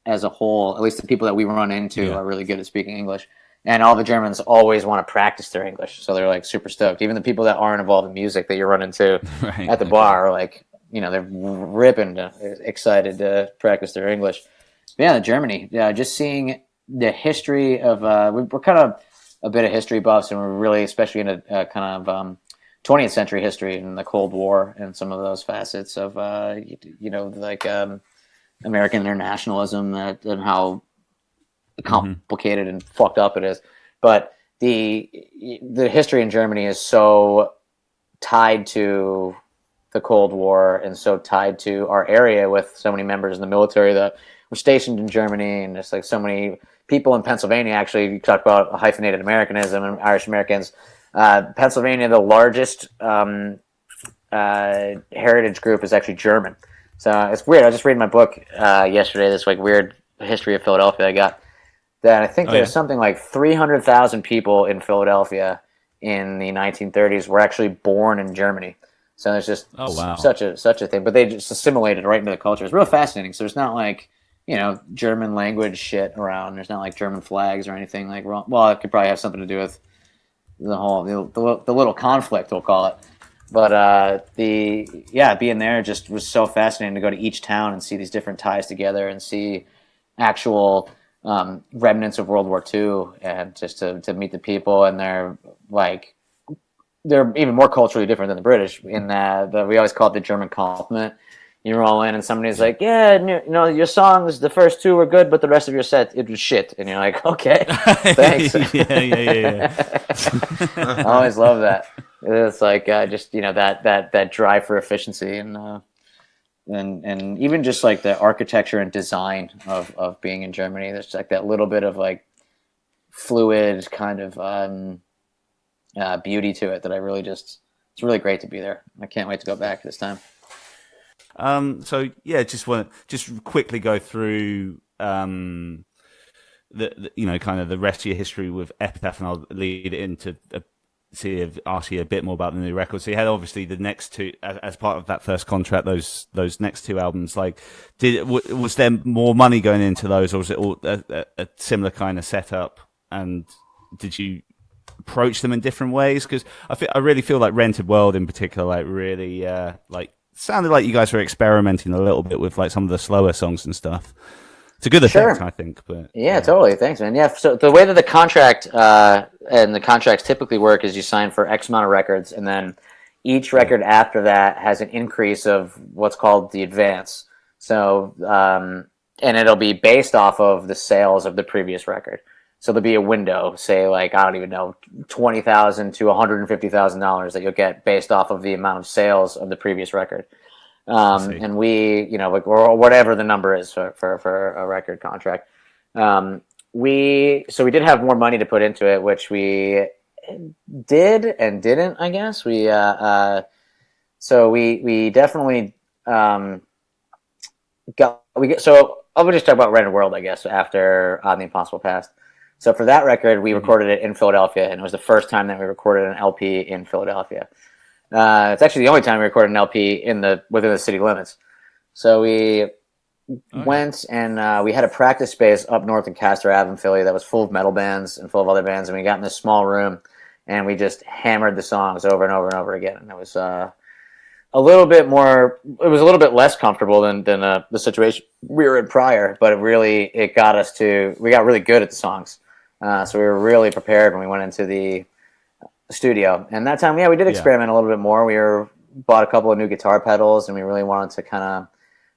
as a whole. At least the people that we run into are really good at speaking English. And all the Germans always want to practice their English, so they're like super stoked. Even the people that aren't involved in music that you run into at the bar are like, you know, they're ripping excited to practice their English. But yeah, Germany. Yeah, just seeing the history of we're kind of a bit of history buffs, and we're really especially into kind of 20th century history and the Cold War and some of those facets of you know, like American internationalism and how complicated and fucked up it is. But the history in Germany is so tied to the Cold War and so tied to our area, with so many members in the military that were stationed in Germany, and just like so many people in Pennsylvania. Actually, you talk about hyphenated Americanism and Irish Americans. Pennsylvania, the largest heritage group is actually German. So it's weird. I was just reading my book yesterday, this like weird history of Philadelphia I got, that I think there's something like 300,000 people in Philadelphia in the 1930s were actually born in Germany. So there's just such a thing. But they just assimilated right into the culture. It's real fascinating. So there's not like, you know, German language shit around. There's not like German flags or anything like wrong. Well, it could probably have something to do with the whole the little conflict, we'll call it. But being there just was so fascinating to go to each town and see these different ties together and see actual remnants of World War II, and just to meet the people. And they're even more culturally different than the British in that we always call it the German compliment. You roll in and somebody's like, yeah, you know, your songs, the first two were good, but the rest of your set, it was shit. And you're like, okay, thanks. yeah. I always love that. It's like just, you know, that drive for efficiency, and even just like the architecture and design of being in Germany. There's like that little bit of like fluid kind of beauty to it that it's really great to be there. I can't wait to go back this time. So yeah, just quickly go through the kind of the rest of your history with Epitaph, and I'll lead it into ask you a bit more about the new record. So you had obviously the next two as part of that first contract. Those next two albums, like, was there more money going into those, or was it all a similar kind of setup? And did you approach them in different ways? Because I really feel like Rented World in particular, like really like sounded like you guys were experimenting a little bit with like some of the slower songs and stuff. It's a good effect, I think. But yeah, totally. Thanks, man. Yeah. So the way that the contract and the contracts typically work is you sign for X amount of records, and then each record after that has an increase of what's called the advance. So and it'll be based off of the sales of the previous record. So there'll be a window, say like, I don't even know, $20,000 to $150,000 that you'll get based off of the amount of sales of the previous record. And we, like, or whatever the number is for a record contract. We did have more money to put into it, which we did and didn't, I guess. We definitely, so I'll just talk about Rented World, I guess, after On the Impossible Past. So for that record, we recorded it in Philadelphia, and it was the first time that we recorded an LP in Philadelphia. It's actually the only time we recorded an LP within the city limits. So we went and we had a practice space up north in Castor Ave in Philly that was full of metal bands and full of other bands, and we got in this small room and we just hammered the songs over and over and over again. And it was a little bit less comfortable than the situation we were in prior, but we got really good at the songs. So we were really prepared when we went into the studio. And that time, we did experiment a little bit more. We bought a couple of new guitar pedals, and we really wanted to kind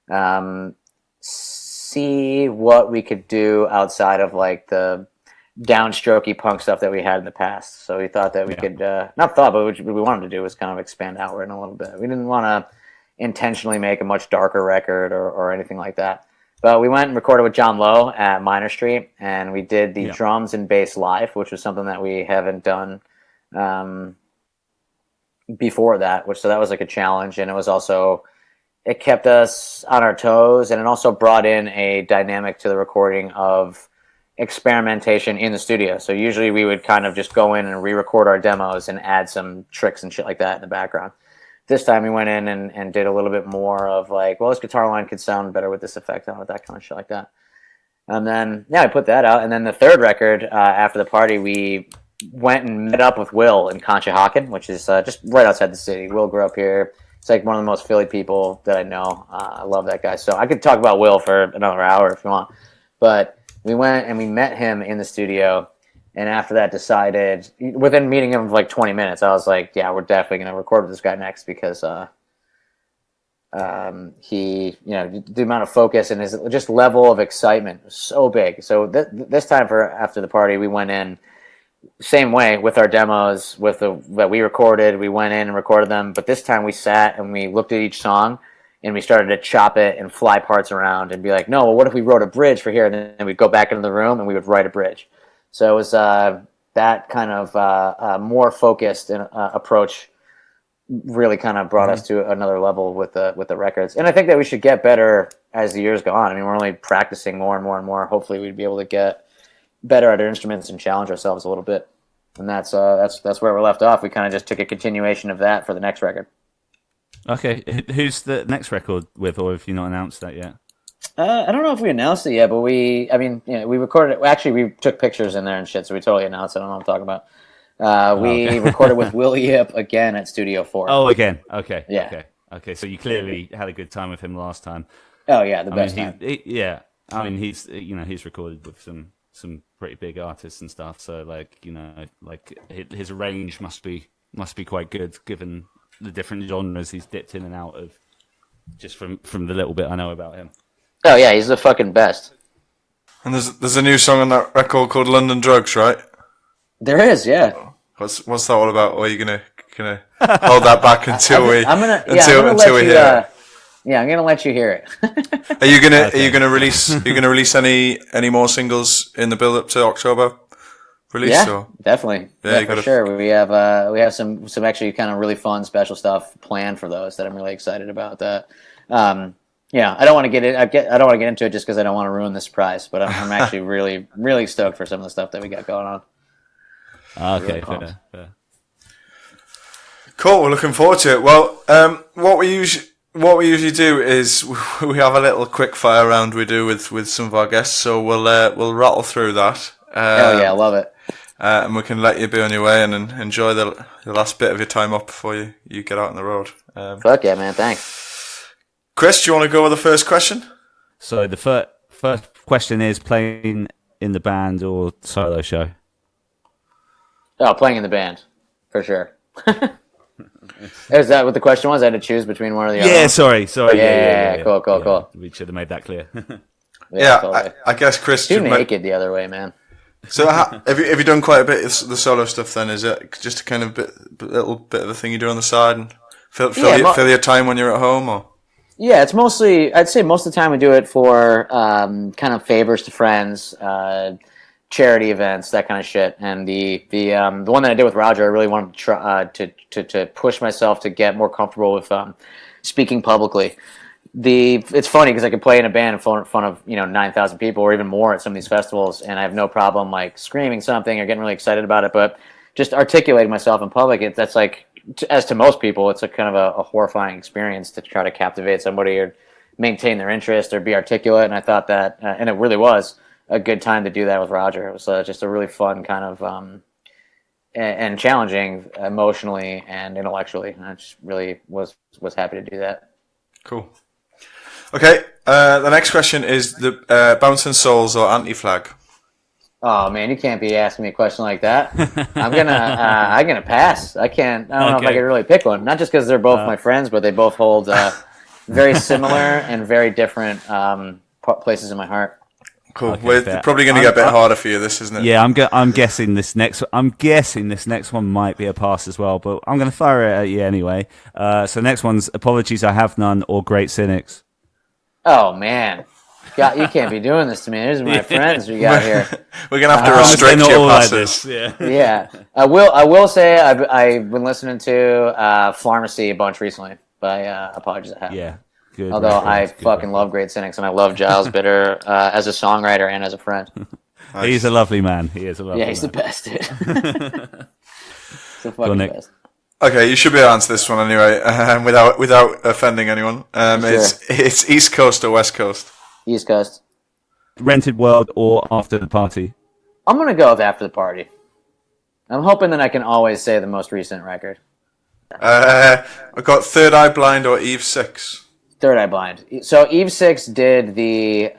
of see what we could do outside of like the downstrokey punk stuff that we had in the past. So we thought that we could, but what we wanted to do was kind of expand outward in a little bit. We didn't want to intentionally make a much darker record or anything like that. But we went and recorded with John Lowe at Minor Street, and we did the drums and bass live, which was something that we haven't done before that, so that was like a challenge, and it kept us on our toes, and it also brought in a dynamic to the recording of experimentation in the studio. So usually we would kind of just go in and re-record our demos and add some tricks and shit like that in the background. This time we went in and did a little bit more of like, well, this guitar line could sound better with this effect on it, that kind of shit like that. And then, I put that out. And then the third record, after the party, we went and met up with Will in Conshohocken, which is just right outside the city. Will grew up here. He's like one of the most Philly people that I know. I love that guy. So I could talk about Will for another hour if you want. But we went and we met him in the studio. And after that decided, within meeting him for like 20 minutes, I was like, yeah, we're definitely going to record with this guy next, because he, the amount of focus and his just level of excitement was so big. So this time after the party, we went in same way with our demos that we recorded. We went in and recorded them, but this time we sat and we looked at each song and we started to chop it and fly parts around and be like, no, well, what if we wrote a bridge for here? And then we'd go back into the room and we would write a bridge. So it was that kind of more focused approach really kind of brought us to another level with the records. And I think that we should get better as the years go on. I mean, we're only practicing more and more and more. Hopefully we'd be able to get better at our instruments and challenge ourselves a little bit. And that's where we're left off. We kind of just took a continuation of that for the next record. Okay. Who's the next record with, or have you not announced that yet? I don't know if we announced it yet, but we recorded it. Actually, we took pictures in there and shit, so we totally announced it. I don't know what I'm talking about. We recorded with Will Yip again at Studio 4. Oh, again. Okay. Yeah. Okay. So you clearly had a good time with him last time. Oh, yeah, the best time. He's recorded with some pretty big artists and stuff. So his range must be quite good, given the different genres he's dipped in and out of, just from the little bit I know about him. Oh yeah, he's the fucking best. And there's a new song on that record called London Drugs, right? There is, yeah. What's that all about? Or are you gonna hold that back until we hear it? Yeah, I'm gonna let you hear it. Are you gonna release any more singles in the build up to October release? Yeah, definitely. Yeah, for sure. We have some actually kind of really fun special stuff planned for those that I'm really excited about. That Yeah, I don't want to get it. I don't want to get into it just because I don't want to ruin the surprise. But I'm actually really, really stoked for some of the stuff that we got going on. Okay, Really fair. Cool. We're looking forward to it. Well, what we usually do is we have a little quick fire round we do with some of our guests. So we'll rattle through that. Hell yeah, I love it. And we can let you be on your way and enjoy the last bit of your time up before you get out on the road. Fuck yeah, man. Thanks. Chris, do you want to go with the first question? So the first question is playing in the band or solo show? Oh, playing in the band, for sure. Is that what the question was? I had to choose between one or the other? Yeah, sorry. Yeah. Cool. We should have made that clear. Yeah, totally. I guess Chris... Too naked the other way, man. So have you done quite a bit of the solo stuff then? Is it just a kind of little bit of the thing you do on the side and fill your time when you're at home? Or? Yeah, it's mostly, I'd say most of the time we do it for kind of favors to friends, charity events, that kind of shit. And the one that I did with Roger, I really wanted to try to push myself to get more comfortable with speaking publicly. It's funny because I could play in a band in front of 9,000 people or even more at some of these festivals, and I have no problem like screaming something or getting really excited about it. But just articulating myself in public, that's like, as to most people, it's a kind of a horrifying experience to try to captivate somebody or maintain their interest or be articulate. And I thought that, and it really was a good time to do that with Roger. It was just a really fun kind of and challenging emotionally and intellectually. And I just really was happy to do that. Cool. Okay, the next question is the Bouncing Souls or Anti-Flag? Oh man, you can't be asking me a question like that. I'm gonna pass. I don't know if I could really pick one. Not just because they're both my friends, but they both hold very similar and very different places in my heart. Cool. Okay, we're probably going to get a bit harder for you, this, isn't it? Yeah, I'm guessing this next one might be a pass as well, but I'm going to fire it at you anyway. So next one's Apologies I Have None or Great Cynics. Oh man. God, you can't be doing this to me. These are my friends we got here. We're gonna have to restrict your passes. Yeah. I will say I've been listening to Pharmacy a bunch recently by Apologies I Have. Yeah. Good. Although I fucking love Great Cynics and I love Giles Bitter as a songwriter and as a friend. Nice. He's a lovely man. He is a lovely man. Yeah, he's the best, dude. He's the fucking best. Okay, you should be able to answer this one anyway, without offending anyone. Sure. It's East Coast or West Coast? East Coast. Rented World or After the Party? I'm going to go with After the Party. I'm hoping that I can always say the most recent record. I've got Third Eye Blind or Eve 6. Third Eye Blind. So Eve 6 did the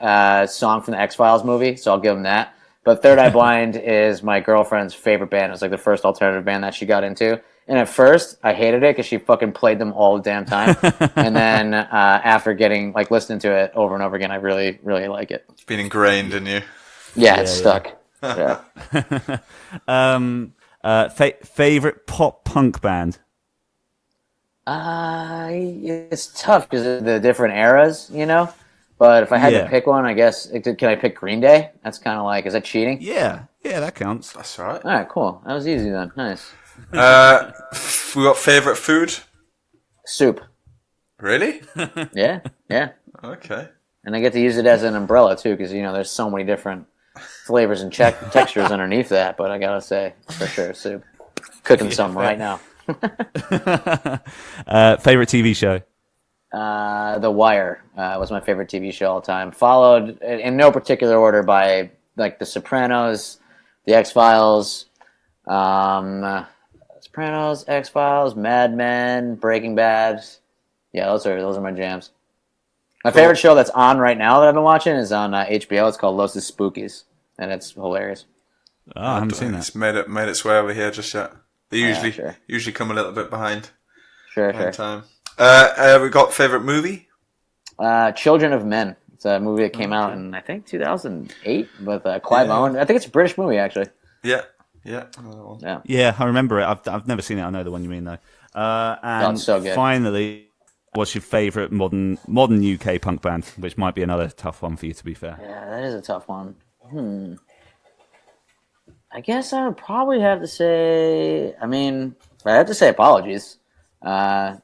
song from the X-Files movie, so I'll give them that. But Third Eye Blind is my girlfriend's favorite band. It was like the first alternative band that she got into. And at first, I hated it because she fucking played them all the damn time. And then after listening to it over and over again, I really, really like it. It's been ingrained in you. Yeah, it's stuck. Yeah. Favorite pop punk band? It's tough because of the different eras, But if I had to pick one, I guess, can I pick Green Day? That's kind of like, is that cheating? Yeah, that counts. That's all right. All right, cool. That was easy then. Nice. We got favorite food? Soup. Really? Yeah. Okay. And I get to use it as an umbrella too, because there's so many different flavors and textures underneath that. But I gotta say, for sure, soup. Cooking some right now. Favorite TV show? The Wire was my favorite TV show all time. Followed in no particular order by like The Sopranos, The X-Files. Sopranos, X-Files, Mad Men, Breaking Bad. Yeah, those are my jams. My favorite show that's on right now that I've been watching is on HBO. It's called Los Spookies, and it's hilarious. Oh, I haven't seen that. It's made its way over here just yet. They usually come a little bit behind. Sure. Time. We got favorite movie? Children of Men. It's a movie that came out in I think 2008 with Clive Owen. I think it's a British movie actually. Yeah. Yeah, I remember it. I've never seen it. I know the one you mean though. And it's so good. Finally, what's your favourite modern UK punk band? Which might be another tough one for you, to be fair. Yeah, that is a tough one. I guess I would probably have to say. I mean, I have to say Apologies. I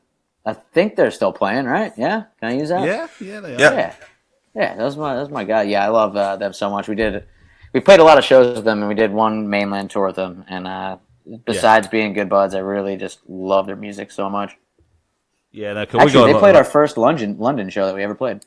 I think they're still playing, right? Yeah, can I use that? Yeah, they are. Yeah. That was my guy. Yeah, I love them so much. We played a lot of shows with them, and we did one mainland tour with them. And besides being good buds, I really just love their music so much. Yeah, they're cool. Actually, they played our first London show that we ever played. It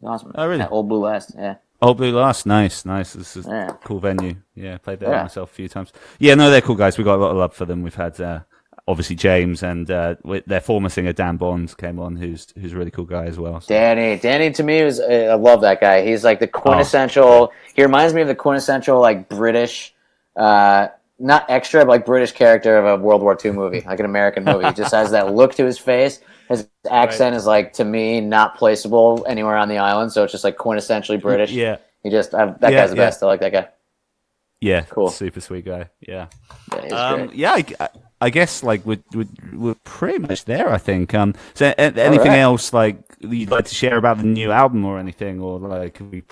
was awesome. Oh, really? At Old Blue West, yeah. Old Blue Last, nice. This is a cool venue. Yeah, played there myself a few times. Yeah, no, they're cool guys. We got a lot of love for them. We've had obviously James and their former singer Dan Bond came on, who's a really cool guy as well. So. Danny to me was I love that guy. He's like the quintessential. He reminds me of the quintessential like British, not extra, but like British character of a World War II movie, like an American movie. He just has that look to his face. His accent is like, to me, not placeable anywhere on the island, so it's just like quintessentially British. Yeah, he just that guy's the best. I like that guy. Yeah, cool, super sweet guy. Yeah, great. Yeah. I guess like we're pretty much there. I think. So anything else like you'd like to share about the new album or anything, or like we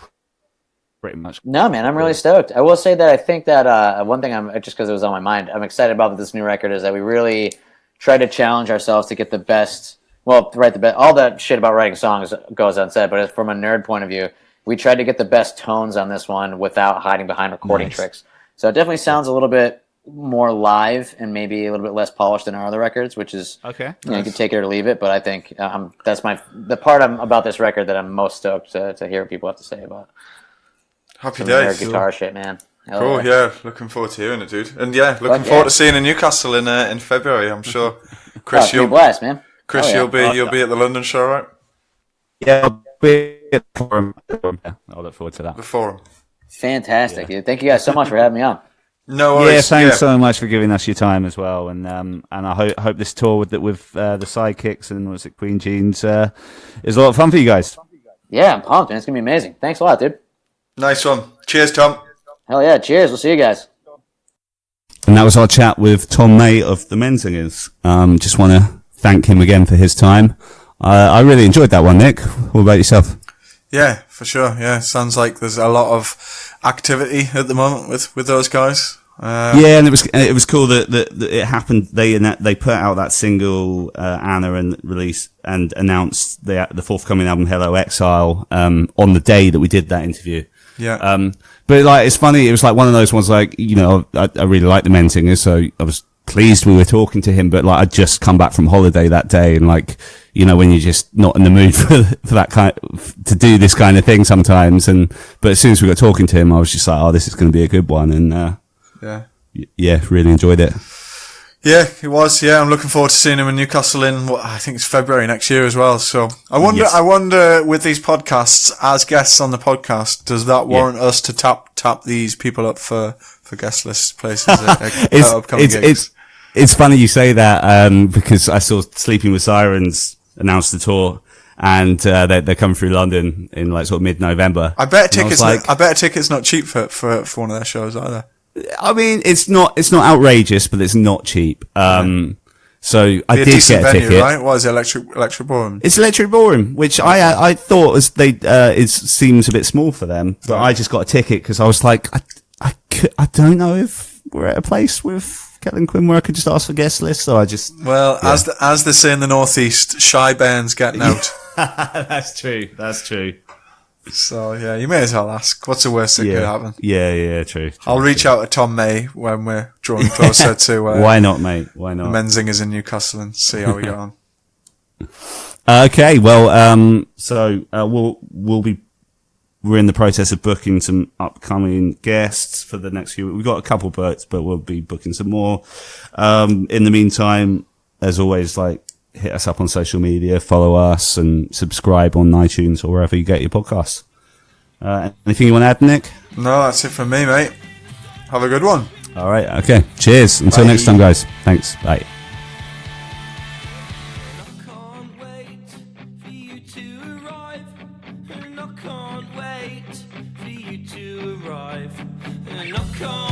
pretty much? No, man, I'm really stoked. I will say that I think that one thing I'm just because it was on my mind, I'm excited about with this new record is that we really try to challenge ourselves to get the best. Well, write the best. All that shit about writing songs goes unsaid, but from a nerd point of view, we tried to get the best tones on this one without hiding behind recording tricks. So it definitely sounds a little bit more live and maybe a little bit less polished than our other records, which is okay. You can take it or leave it, but I think that's the part about this record that I'm most stoked to hear what people have to say about. Happy days. Guitar shit, man. Cool, yeah. Looking forward to hearing it, dude. And yeah, looking forward to seeing in Newcastle in February. I'm sure. Chris, you'll blast, man. Chris, you'll be at the London show, right? Yeah, I'll be at the Forum. I'll look forward to that. The Forum. Fantastic, dude. Thank you guys so much for having me on. No worries. Yeah, thanks so much for giving us your time as well, and I hope this tour with the Sidekicks and what's it, Queen Jeans is a lot of fun for you guys. Yeah, I'm pumped, man. It's gonna be amazing. Thanks a lot, dude. Nice one. Cheers, Tom. Hell yeah, cheers. We'll see you guys. And that was our chat with Tom May of the Menzingers. Just want to thank him again for his time. I really enjoyed that one, Nick. What about yourself? Yeah, for sure. Yeah, sounds like there's a lot of activity at the moment with those guys. Yeah, and it was cool that it happened. They put out that single Anna and announced the forthcoming album Hello Exile on the day that we did that interview. Yeah. But like it's funny. It was like one of those ones. Like I really like the Menzingers, so I was pleased we were talking to him. But like I'd just come back from holiday that day, and like when you're just not in the mood for that to do this kind of thing sometimes. But as soon as we got talking to him, I was just like, oh, this is going to be a good one. And yeah, really enjoyed it. Yeah, it was. Yeah, I'm looking forward to seeing him in Newcastle I think it's February next year as well. So I wonder with these podcasts as guests on the podcast, does that warrant us to tap these people up for guest list places at upcoming gigs? It's funny you say that because I saw Sleeping with Sirens announce the tour. And they're coming through London in like sort of mid-November. I bet a ticket's not cheap for one of their shows either. I mean, it's not outrageous, but it's not cheap. So I did get a ticket. Right? What is it, Electric Ballroom? It's Electric Ballroom, which I thought it seems a bit small for them, but I just got a ticket because I was like, I don't know if we're at a place with Kellen Quinn where I could just ask for guest list, so I just as they say in the Northeast, shy bands getting out. That's true. So yeah, you may as well ask. What's the worst that could happen? Yeah, true. I'll reach out to Tom May when we're drawing closer to. Why not, mate? Why not? Menzingers in Newcastle and see how we get on. Okay, well, so we're in the process of booking some upcoming guests for the next few weeks. We've got a couple booked, but we'll be booking some more. In the meantime, as always, like, hit us up on social media, follow us, and subscribe on iTunes or wherever you get your podcasts. Anything you want to add, Nick? No, that's it from me, mate. Have a good one. All right, okay. Cheers. Until next time, guys. Thanks. Bye. Knock on